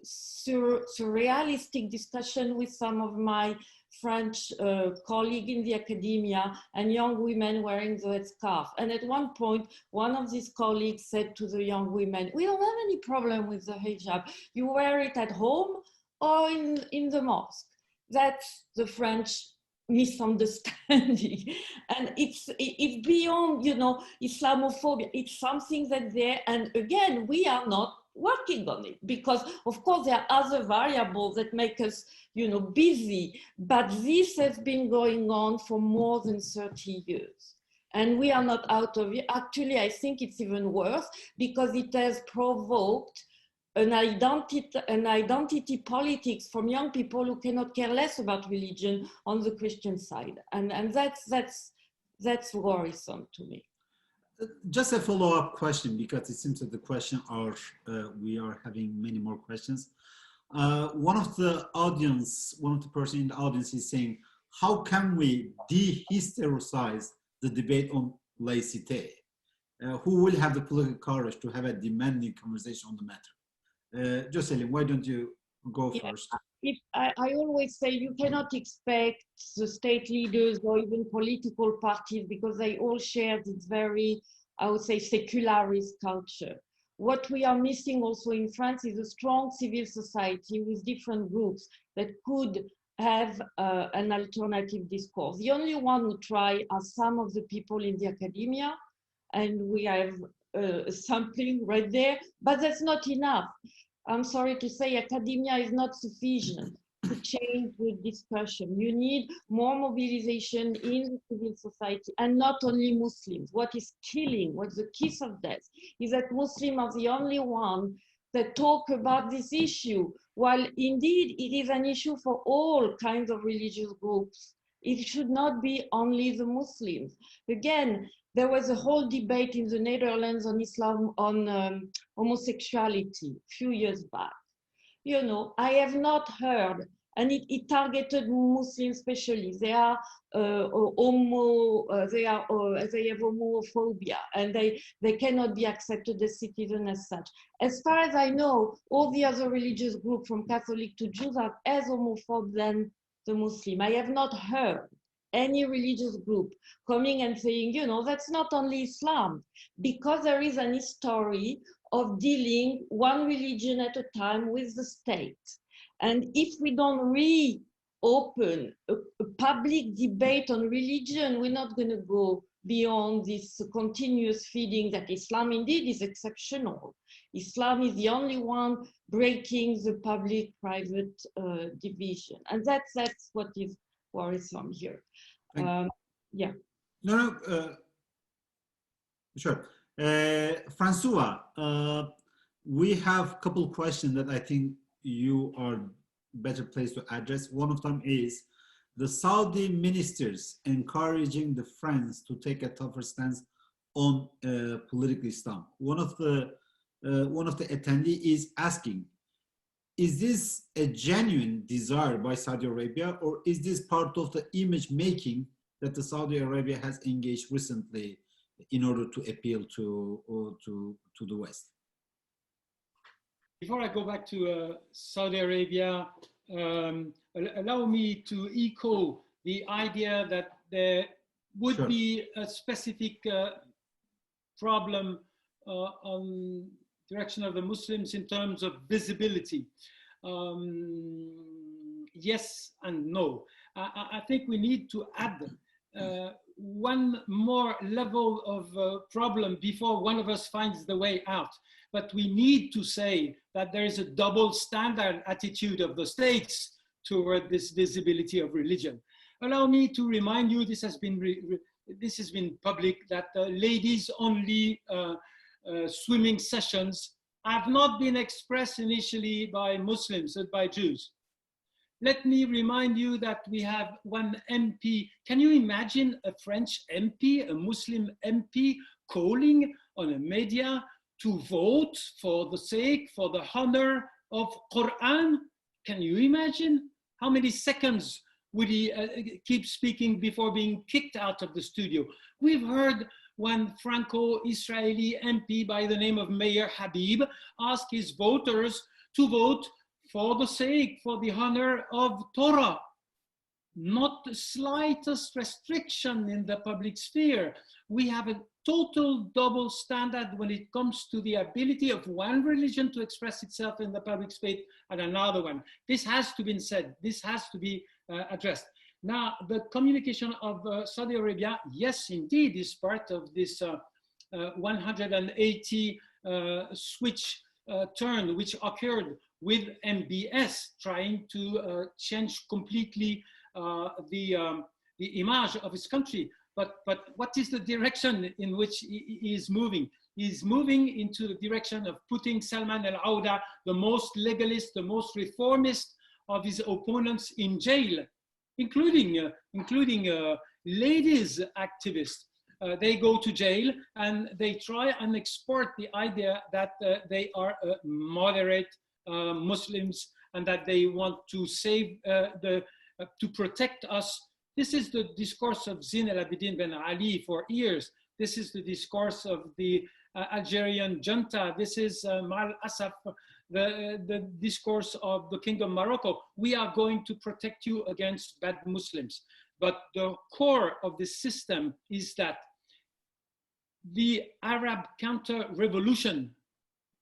surrealistic discussion with some of my French colleagues in the academia and young women wearing the headscarf. And at one point, one of these colleagues said to the young women, "We don't have any problem with the hijab. You wear it at home or in the mosque." That's the French misunderstanding. And it's beyond, you know, Islamophobia. It's something that's there. And again, we are not working on it because, of course, there are other variables that make us, you know, busy. But this has been going on for more than 30 years. And we are not out of it. Actually, I think it's even worse because it has provoked an identity politics from young people who cannot care less about religion on the Christian side. And that's worrisome to me. Just a follow-up question, because it seems that the question are, we are having many more questions. One of the person in the audience is saying, how can we dehistoricize the debate on laicite? Who will have the political courage to have a demanding conversation on the matter? Jocelyn, why don't you go first? I always say you cannot expect the state leaders or even political parties, because they all share this very, I would say, secularist culture. What we are missing also in France is a strong civil society with different groups that could have an alternative discourse. The only one who try are some of the people in the academia, and we have something right there, but that's not enough. I'm sorry to say, academia is not sufficient to change the discussion. You need more mobilization in the civil society, and not only Muslims. What is killing, what's the kiss of death, is that Muslims are the only ones that talk about this issue, while indeed it is an issue for all kinds of religious groups. It should not be only the Muslims. Again, there was a whole debate in the Netherlands on Islam, on homosexuality a few years back. You know, I have not heard, and it targeted Muslims especially. They are they have homophobia, and they cannot be accepted as citizens as such. As far as I know, all the other religious groups, from Catholic to Jews, are as homophobe than the Muslim. I have not heard any religious group coming and saying, you know, that's not only Islam, because there is an history of dealing one religion at a time with the state. And if we don't reopen a public debate on religion, we're not going to go beyond this continuous feeding that Islam indeed is exceptional. Islam is the only one breaking the public-private division. And that's what is worrisome here. Yeah. No, sure. Francois, we have a couple of questions that I think you are better placed to address. One of them is the Saudi ministers encouraging the French to take a tougher stance on political Islam. One of the attendees is asking, is this a genuine desire by Saudi Arabia, or is this part of the image making that the Saudi Arabia has engaged recently in order to appeal to the West? Before I go back to Saudi Arabia, allow me to echo the idea that there would Sure. be a specific problem on direction of the Muslims in terms of visibility. Yes and no. I think we need to add one more level of problem before one of us finds the way out. But we need to say that there is a double standard attitude of the states toward this visibility of religion. Allow me to remind you, this has been this has been public, that ladies only swimming sessions have not been expressed initially by Muslims, but by Jews. Let me remind you that we have one MP. Can you imagine a French MP, a Muslim MP, calling on a media to vote for the sake, for the honor of Quran? Can you imagine? How many seconds would he keep speaking before being kicked out of the studio? We've heard one Franco-Israeli MP by the name of Mayor Habib ask his voters to vote for the sake, for the honor of Torah. Not the slightest restriction in the public sphere. We have a total double standard when it comes to the ability of one religion to express itself in the public space and another one. This has to be said. This has to be addressed. Now, the communication of Saudi Arabia, yes, indeed, is part of this 180 switch turn which occurred with MBS, trying to change completely the image of his country. But what is the direction in which he is moving? He's moving into the direction of putting Salman al-Auda, the most legalist, the most reformist of his opponents, in jail, including ladies activists. They go to jail and they try and export the idea that they are moderate Muslims and that they want to save to protect us. This is the discourse of Zine al-Abidin Ben Ali for years. This is the discourse of the Algerian junta. This is Mal Asaf, the discourse of the King of Morocco. We are going to protect you against bad Muslims. But the core of the system is that the Arab counter-revolution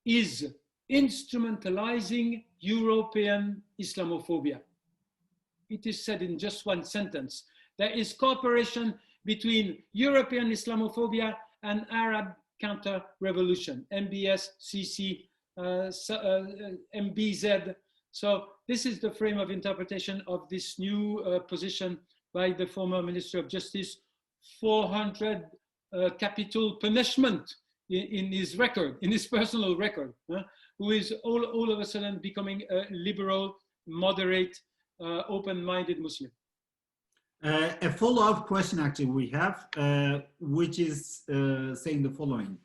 is instrumentalizing European Islamophobia. It is said in just one sentence. There is cooperation between European Islamophobia and Arab counter-revolution, MBS, CC, MBZ. So this is the frame of interpretation of this new position by the former Minister of Justice. 400 capital punishment in his record, in his personal record, who is all of a sudden becoming a liberal, moderate, open-minded Muslim. A follow-up question actually we have, which is saying the following.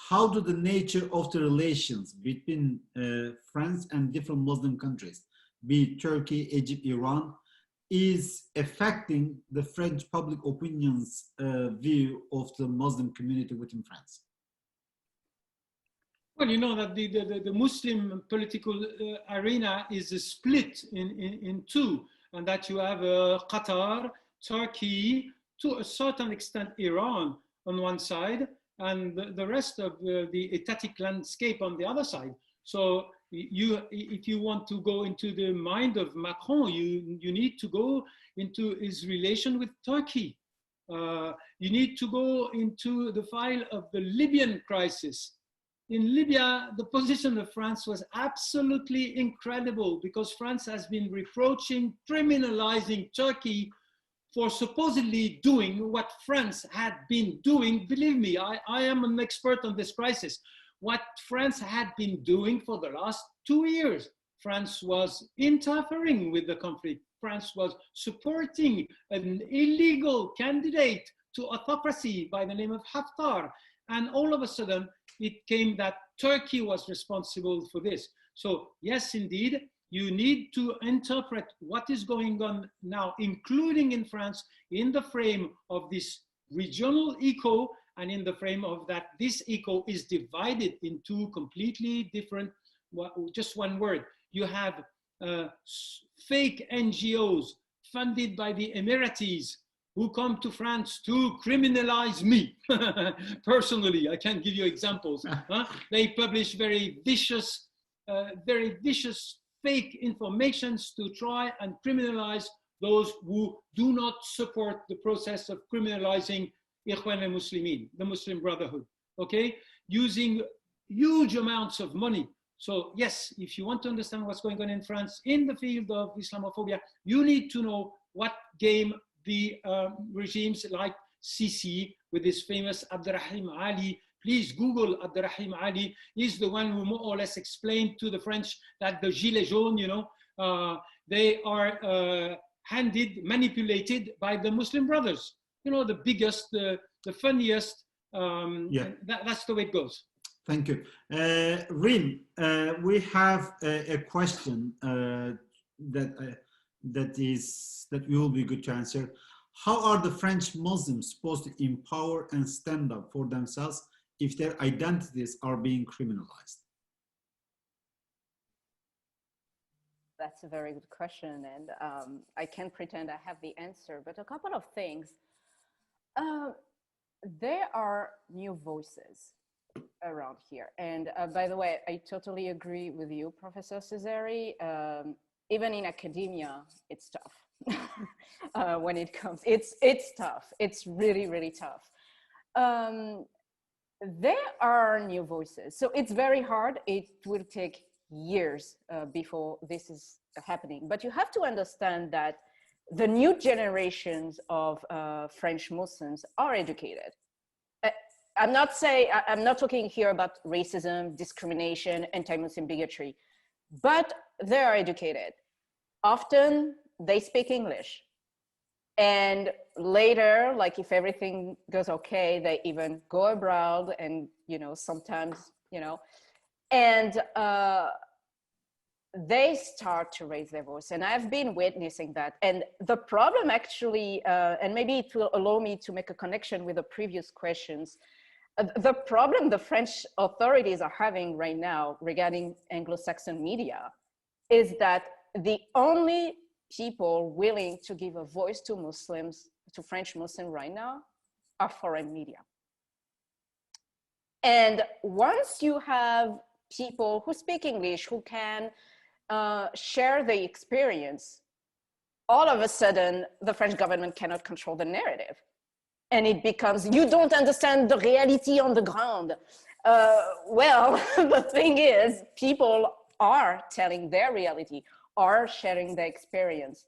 How do the nature of the relations between France and different Muslim countries, be it Turkey, Egypt, Iran, is affecting the French public opinion's view of the Muslim community within France? Well, you know that the Muslim political arena is split in two, and that you have Qatar, Turkey, to a certain extent Iran on one side, and the rest of the etatic landscape on the other side. So if you want to go into the mind of Macron, you need to go into his relation with Turkey. You need to go into the file of the Libyan crisis. In Libya, the position of France was absolutely incredible because France has been reproaching, criminalizing Turkey for supposedly doing what France had been doing. Believe me, I am an expert on this crisis. What France had been doing for the last 2 years. France was interfering with the conflict. France was supporting an illegal candidate to autocracy by the name of Haftar. And all of a sudden, it came that Turkey was responsible for this. So yes, indeed, you need to interpret what is going on now, including in France, in the frame of this regional echo, and in the frame of that this echo is divided into completely different, just one word. You have fake NGOs funded by the Emiratis who come to France to criminalize me. Personally, I can give you examples. They publish very vicious fake informations to try and criminalize those who do not support the process of criminalizing Ikhwan al-Muslimin, the Muslim Brotherhood, okay? Using huge amounts of money. So yes, if you want to understand what's going on in France in the field of Islamophobia, you need to know what game the regimes like Sisi with his famous Abderrahim Ali. Please Google Abderrahim Ali. He's the one who more or less explained to the French that the Gilets jaunes, you know, they are manipulated by the Muslim Brothers. You know, the biggest, the funniest, that's the way it goes. Thank you. Rim, we have a question that will be good to answer. How are the French Muslims supposed to empower and stand up for themselves if their identities are being criminalized? That's a very good question, and I can't pretend I have the answer, but a couple of things. There are new voices around here. And by the way, I totally agree with you, Professor Cesari. Even in academia, it's tough. When it comes, it's tough. It's really, really tough. There are new voices. So it's very hard. It will take years before this is happening. But you have to understand that the new generations of French Muslims are educated. I'm not talking here about racism, discrimination, anti-Muslim bigotry, but they are educated. Often they speak English. And later, like if everything goes okay, they even go abroad and, you know, sometimes, you know, and they start to raise their voice. And I've been witnessing that. And the problem actually, and maybe it will allow me to make a connection with the previous questions, the problem the French authorities are having right now regarding Anglo-Saxon media is that the only people willing to give a voice to Muslims, to French Muslims right now, are foreign media. And once you have people who speak English, who can share the experience, all of a sudden the French government cannot control the narrative. And it becomes, you don't understand the reality on the ground. Well, the thing is, people are telling their reality, are sharing their experience.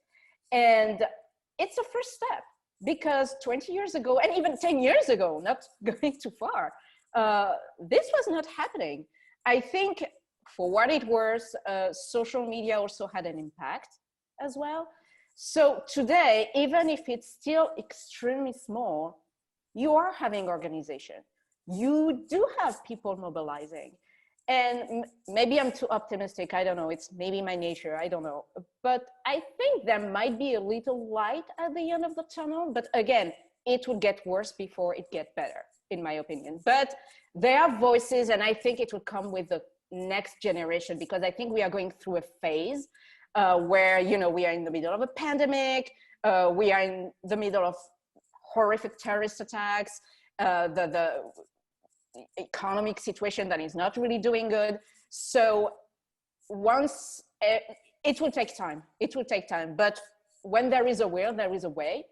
And it's a first step, because 20 years ago, and even 10 years ago, not going too far, this was not happening. I think for what it was, social media also had an impact as well. So today, even if it's still extremely small, you are having organization. You do have people mobilizing. And maybe I'm too optimistic, I don't know, it's maybe my nature, I don't know. But I think there might be a little light at the end of the tunnel, but again, it will get worse before it gets better, in my opinion. But there are voices, and I think it will come with the next generation, because I think we are going through a phase where, you know, we are in the middle of a pandemic, we are in the middle of horrific terrorist attacks, the economic situation that is not really doing good. So once, it will take time, but when there is a will, there is a way.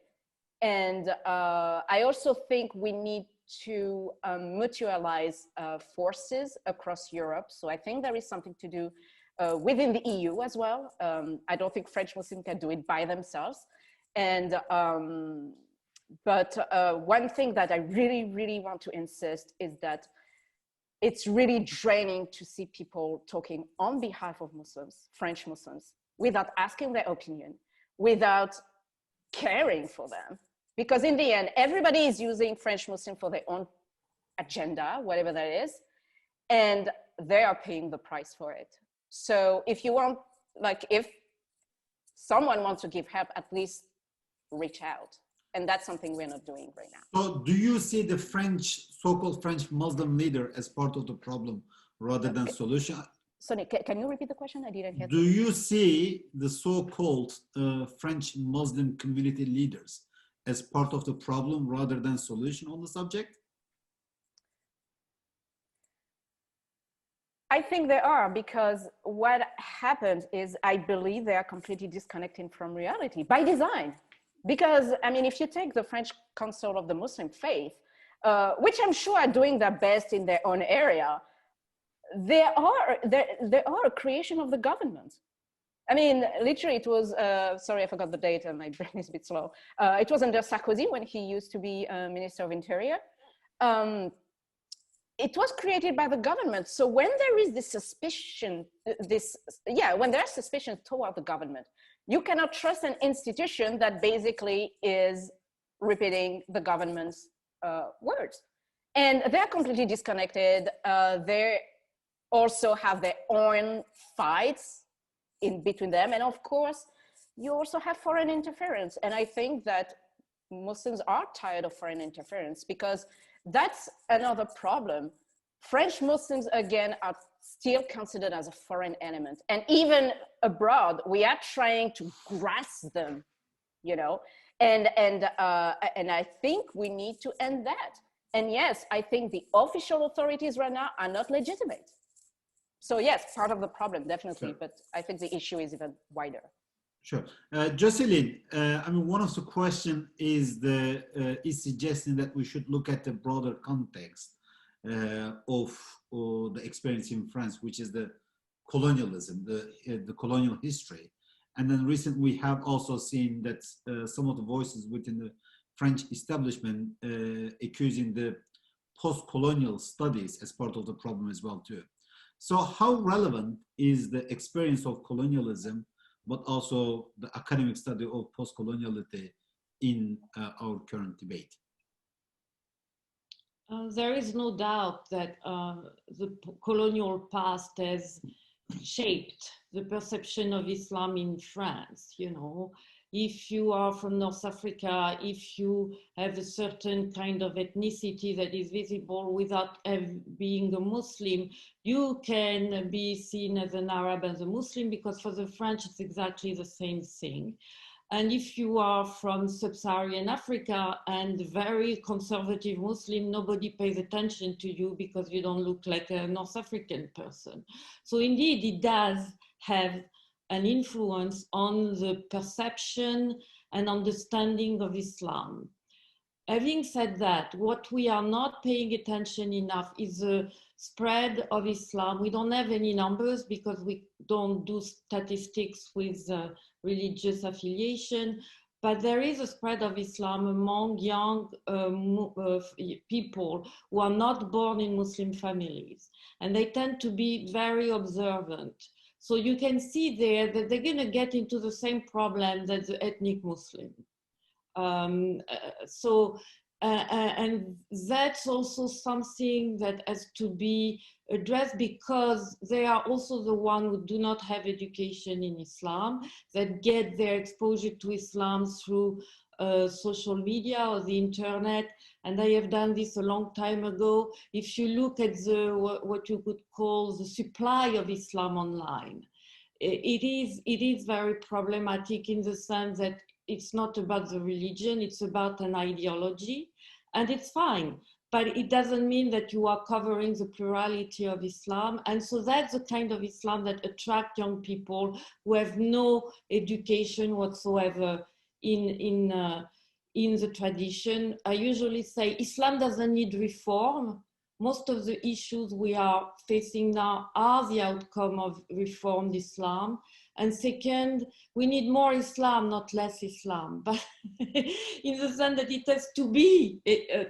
And I also think we need to mutualize forces across Europe. So I think there is something to do within the EU as well. I don't think French Muslims can do it by themselves. And but one thing that I really, really want to insist is that it's really draining to see people talking on behalf of Muslims, French Muslims, without asking their opinion, without caring for them. Because in the end, everybody is using French Muslim for their own agenda, whatever that is, and they are paying the price for it. So if you want, like, if someone wants to give help, at least reach out. And that's something we're not doing right now. So do you see the French, so-called French Muslim leader as part of the problem rather than solution? Sorry, can you repeat the question? I didn't hear. Do you see the so-called French Muslim community leaders as part of the problem rather than solution on the subject? I think there are, because what happens is I believe they are completely disconnected from reality by design. Because, I mean, if you take the French Council of the Muslim Faith, which I'm sure are doing their best in their own area, they are a creation of the government. I mean, literally it was, sorry, I forgot the date and my brain is a bit slow. It was under Sarkozy when he used to be Minister of Interior. It was created by the government. So when there is this suspicion, when there are suspicions toward the government, you cannot trust an institution that basically is repeating the government's words. And they're completely disconnected. They also have their own fights in between them. And of course, you also have foreign interference. And I think that Muslims are tired of foreign interference because that's another problem. French Muslims, again, are still considered as a foreign element. And even abroad, we are trying to grasp them, you know? And I think we need to end that. And yes, I think the official authorities right now are not legitimate. So yes, part of the problem, definitely, but I think the issue is even wider. Sure. Jocelyn, I mean, one of the questions is suggesting that we should look at the broader context of the experience in France, which is the colonialism, the colonial history. And then recently we have also seen that some of the voices within the French establishment accusing the post-colonial studies as part of the problem as well too. So how relevant is the experience of colonialism, but also the academic study of post-coloniality in our current debate? There is no doubt that the colonial past has shaped the perception of Islam in France. You know, if you are from North Africa, if you have a certain kind of ethnicity that is visible without being a Muslim, you can be seen as an Arab, as a Muslim, because for the French, it's exactly the same thing. And if you are from sub-Saharan Africa and very conservative Muslim, nobody pays attention to you because you don't look like a North African person. So indeed, it does have an influence on the perception and understanding of Islam. Having said that, what we are not paying attention enough is the spread of Islam. We don't have any numbers because we don't do statistics with religious affiliation, but there is a spread of Islam among young people who are not born in Muslim families, and they tend to be very observant. So you can see there that they're going to get into the same problem that the ethnic Muslim. And that's also something that has to be addressed because they are also the ones who do not have education in Islam, that get their exposure to Islam through social media or the internet. And I have done this a long time ago. If you look at what you could call the supply of Islam online, it is very problematic in the sense that it's not about the religion, it's about an ideology, and it's fine. But it doesn't mean that you are covering the plurality of Islam. And so that's the kind of Islam that attracts young people who have no education whatsoever in the tradition. I usually say Islam doesn't need reform. Most of the issues we are facing now are the outcome of reformed Islam. And second, we need more Islam, not less Islam, but in the sense that it has to be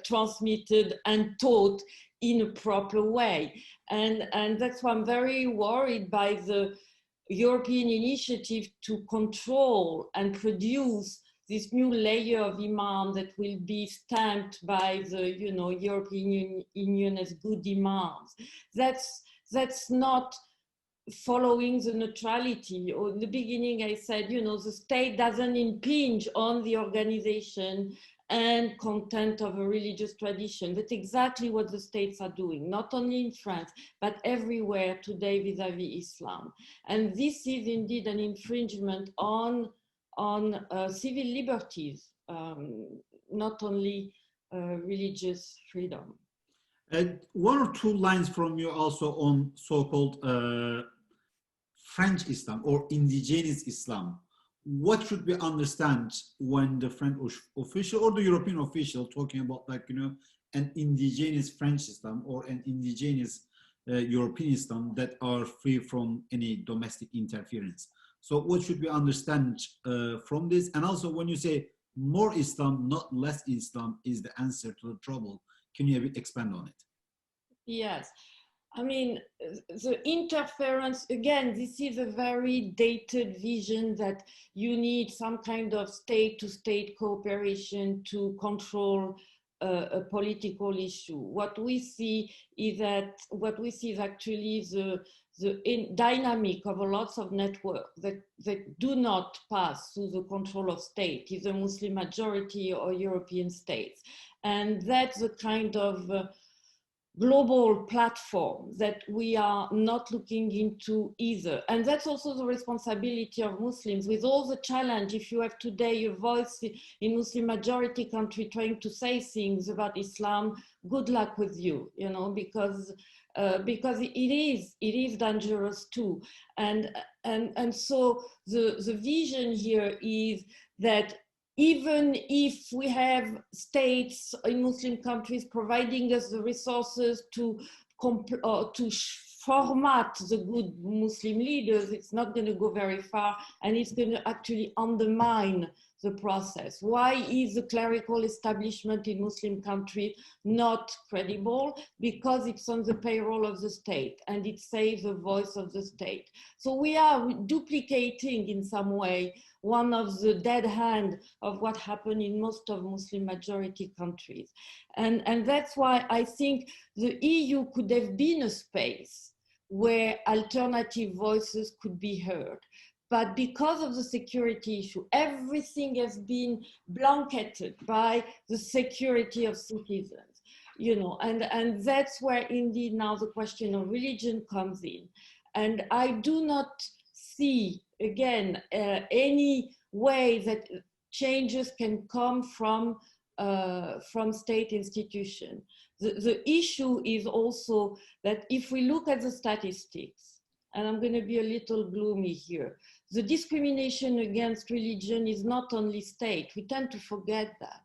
transmitted and taught in a proper way. And that's why I'm very worried by the European initiative to control and produce this new layer of imam that will be stamped by the European Union as good imams. That's not following the neutrality. Or in the beginning I said, the state doesn't impinge on the organization and content of a religious tradition. That's exactly what the states are doing, not only in France, but everywhere today vis-a-vis Islam. And this is indeed an infringement on civil liberties, not only religious freedom. One or two lines from you also on so-called French Islam or indigenous Islam. What should we understand when the French official or the European official talking about an indigenous French Islam or an indigenous European Islam that are free from any domestic interference? So what should we understand from this? And also when you say more Islam, not less Islam is the answer to the trouble, can you expand on it? Yes. I mean, the interference, again, this is a very dated vision that you need some kind of state-to-state cooperation to control a political issue. What we see is actually the dynamic of a lot of networks that do not pass through the control of state, either Muslim majority or European states. And that's the kind of global platform that we are not looking into either. And that's also the responsibility of Muslims with all the challenge. If you have today a voice in Muslim majority country trying to say things about Islam, good luck with you, you know, because it is dangerous too. And so the vision here is that even if we have states in Muslim countries providing us the resources to format the good Muslim leaders, it's not going to go very far, and it's going to actually undermine the process. Why is the clerical establishment in Muslim countries not credible? Because it's on the payroll of the state and it saves the voice of the state. So we are duplicating in some way one of the dead hand of what happened in most of Muslim majority countries. And that's why I think the EU could have been a space where alternative voices could be heard. But because of the security issue, everything has been blanketed by the security of citizens, you know, and that's where indeed now the question of religion comes in. And I do not see, again, any way that changes can come from state institution. The issue is also that if we look at the statistics, and I'm going to be a little gloomy here, the discrimination against religion is not only state. We tend to forget that.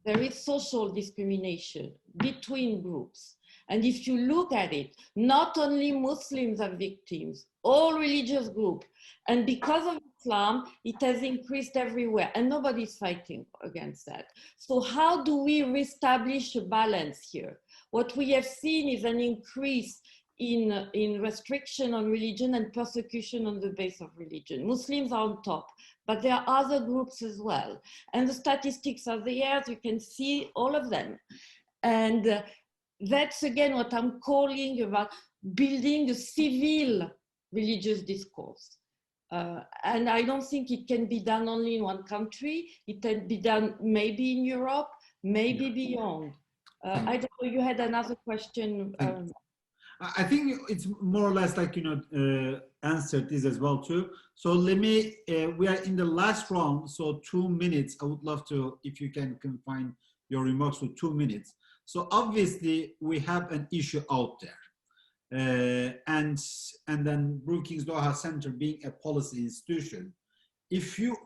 There is social discrimination between groups. And if you look at it, not only Muslims are victims, all religious groups. And because of Islam, it has increased everywhere and nobody's fighting against that. So how do we reestablish a balance here? What we have seen is an increase in restriction on religion and persecution on the base of religion. Muslims are on top, but there are other groups as well. And the statistics are there, you can see all of them. And that's again what I'm calling about building a civil religious discourse. And I don't think it can be done only in one country. It can be done maybe in Europe, maybe beyond. I don't know, you had another question. I think it's more or less like, you know, answered this as well too. So let me, we are in the last round, so 2 minutes. I would love to, if you can confine your remarks to 2 minutes. So obviously we have an issue out there. And then Brookings Doha Center being a policy institution, if you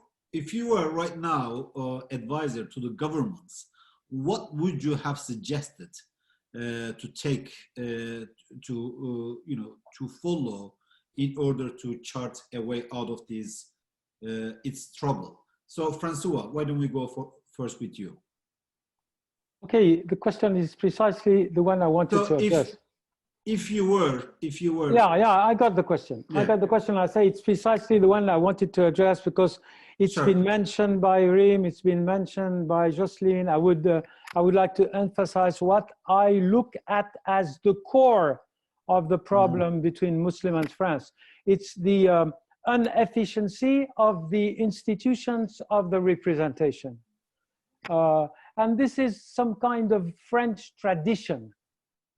were right now advisor to the governments, what would you have suggested to take you know, to follow in order to chart a way out of this its trouble? So Francois, why don't we go first with you? Okay, the question is precisely the one I wanted to address. If you were yeah, I got the question. Yeah. I got the question. I say it's precisely the one I wanted to address because it's been mentioned by Reem, it's been mentioned by Jocelyn. I would like to emphasize what I look at as the core of the problem between Muslim and France. It's the inefficiency of the institutions of the representation. And this is some kind of French tradition.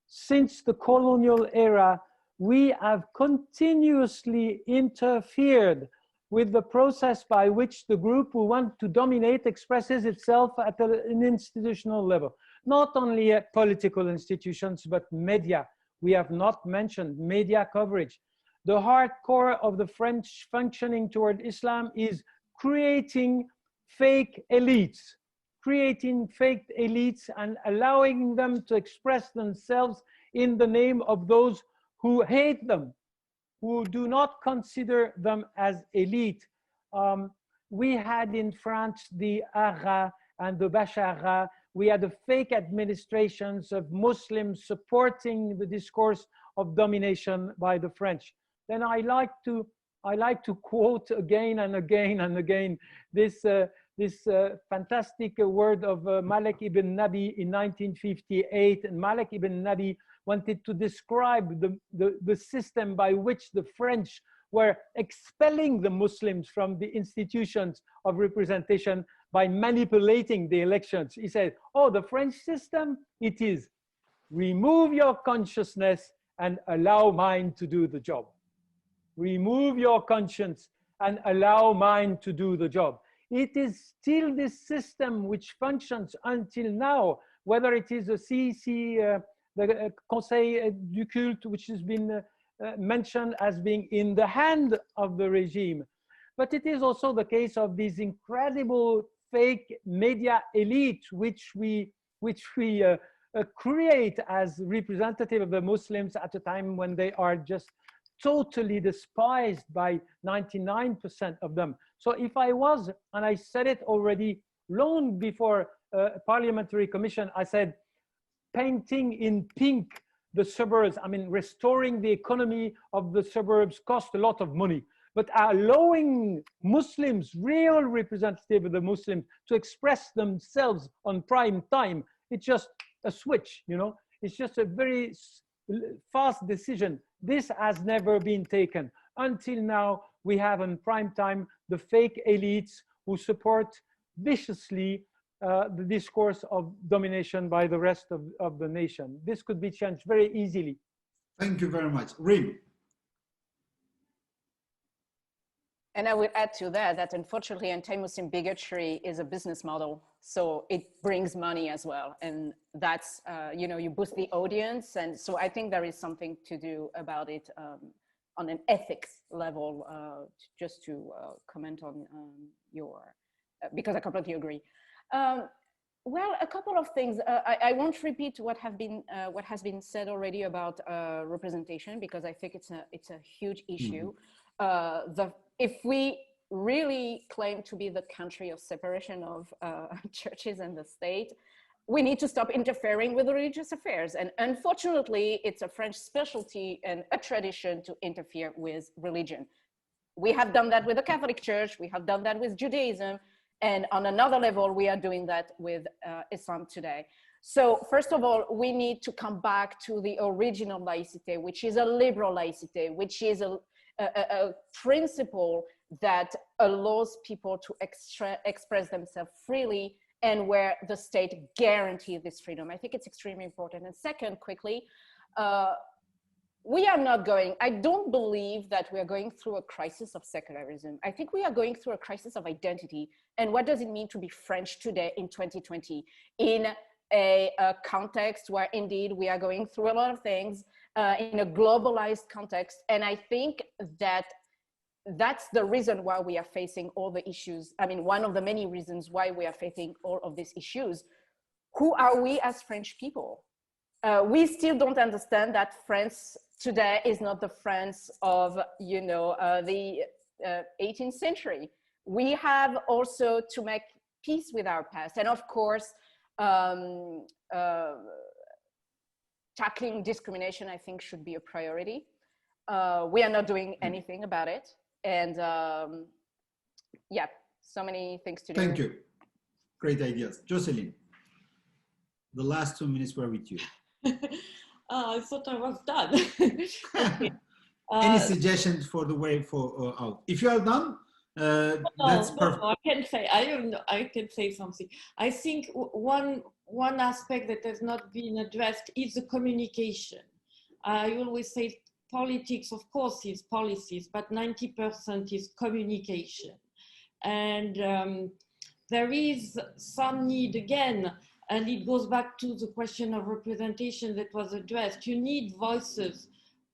Since the colonial era, we have continuously interfered with the process by which the group who want to dominate expresses itself at an institutional level. Not only at political institutions, but media. We have not mentioned media coverage. The hardcore of the French functioning toward Islam is creating fake elites. Creating fake elites and allowing them to express themselves in the name of those who hate them, who do not consider them as elite. We had in France the Ara and the Bashara. We had the fake administrations of Muslims supporting the discourse of domination by the French. Then I like to quote again and again and again this fantastic word of Malik ibn Nabi in 1958. And Malik ibn Nabi wanted to describe the system by which the French were expelling the Muslims from the institutions of representation by manipulating the elections. He said, oh, the French system, it is remove your consciousness and allow mind to do the job. Remove your conscience and allow mind to do the job. It is still this system which functions until now, whether it is the CEC, the Conseil du Culte, which has been mentioned as being in the hand of the regime. But it is also the case of these incredible fake media elite, which we create as representative of the Muslims at a time when they are just totally despised by 99% of them. So if I was, and I said it already long before a parliamentary commission, I said, painting in pink the suburbs, I mean, restoring the economy of the suburbs cost a lot of money, but allowing Muslims, real representative of the Muslims, to express themselves on prime time, it's just a switch, you know? It's just a very fast decision. This has never been taken. Until now, we have on prime time the fake elites who support viciously the discourse of domination by the rest of the nation. This could be changed very easily. Thank you very much. Rim. And I would add to that, that unfortunately anti-Muslim bigotry is a business model. So it brings money as well. And that's, you know, you boost the audience. And so I think there is something to do about it on an ethics level, just to comment on your, because I completely agree. Well, a couple of things. I won't repeat what has been said already about representation, because I think it's a huge issue. If we really claim to be the country of separation of churches and the state, we need to stop interfering with religious affairs. And unfortunately, it's a French specialty and a tradition to interfere with religion. We have done that with the Catholic Church. We have done that with Judaism. And on another level, we are doing that with Islam today. So first of all, we need to come back to the original laicite, which is a liberal laicite, which is a principle that allows people to express themselves freely and where the state guarantees this freedom. I think it's extremely important. And second, quickly, we are not going, I don't believe that we are going through a crisis of secularism. I think we are going through a crisis of identity. And what does it mean to be French today in 2020? In a context where indeed we are going through a lot of things, in a globalized context. And I think that that's the reason why we are facing all the issues. I mean, one of the many reasons why we are facing all of these issues. Who are we as French people? We still don't understand that France today is not the France of, you know, the 18th century. We have also to make peace with our past. And of course, tackling discrimination, I think, should be a priority. We are not doing anything about it. And yeah, so many things to do. Thank you. Great ideas. Jocelyn, the last 2 minutes were with you. I thought I was done. Okay. Any suggestions for the way for out? If you are done, that's perfect. No, I can say something. I think one aspect that has not been addressed is the communication. I always say politics, of course, is policies, but 90% is communication. And there is some need again, and it goes back to the question of representation that was addressed. You need voices,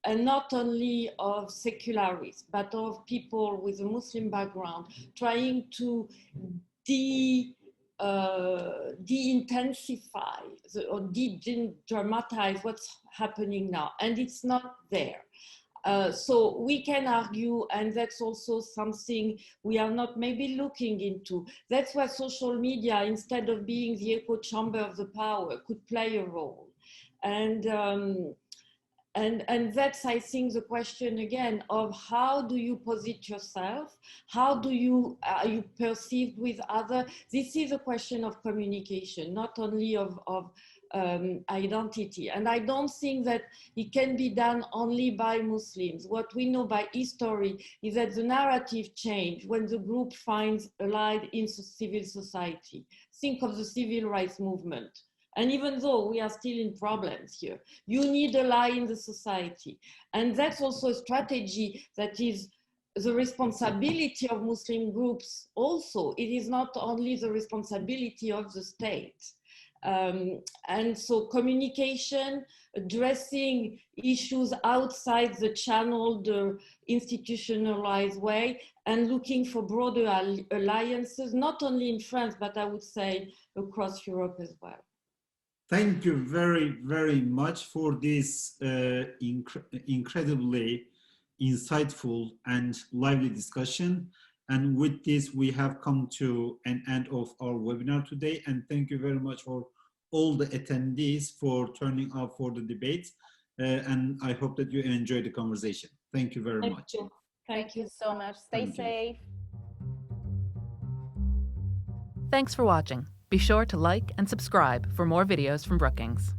and not only of secularists, but of people with a Muslim background, trying to de-intensify or de-dramatize what's happening now. And it's not there. So we can argue, and that's also something we are not maybe looking into. That's why social media, instead of being the echo chamber of the power, could play a role. And that's, I think, the question again of how do you posit yourself? How are you perceived with others? This is a question of communication, not only of identity. And I don't think that it can be done only by Muslims. What we know by history is that the narrative change when the group finds allied in civil society. Think of the civil rights movement. And even though we are still in problems here, you need a lie in the society. And that's also a strategy that is the responsibility of Muslim groups also. It is not only the responsibility of the state. And so communication, addressing issues outside the channeled, institutionalized way, and looking for broader alliances, not only in France, but I would say across Europe as well. Thank you very, very much for this incredibly insightful and lively discussion. And with this, we have come to an end of our webinar today. And thank you very much for all the attendees for turning up for the debate. And I hope that you enjoyed the conversation. Thank you very much. Thank you so much. Stay safe. Thanks for watching. Be sure to like and subscribe for more videos from Brookings.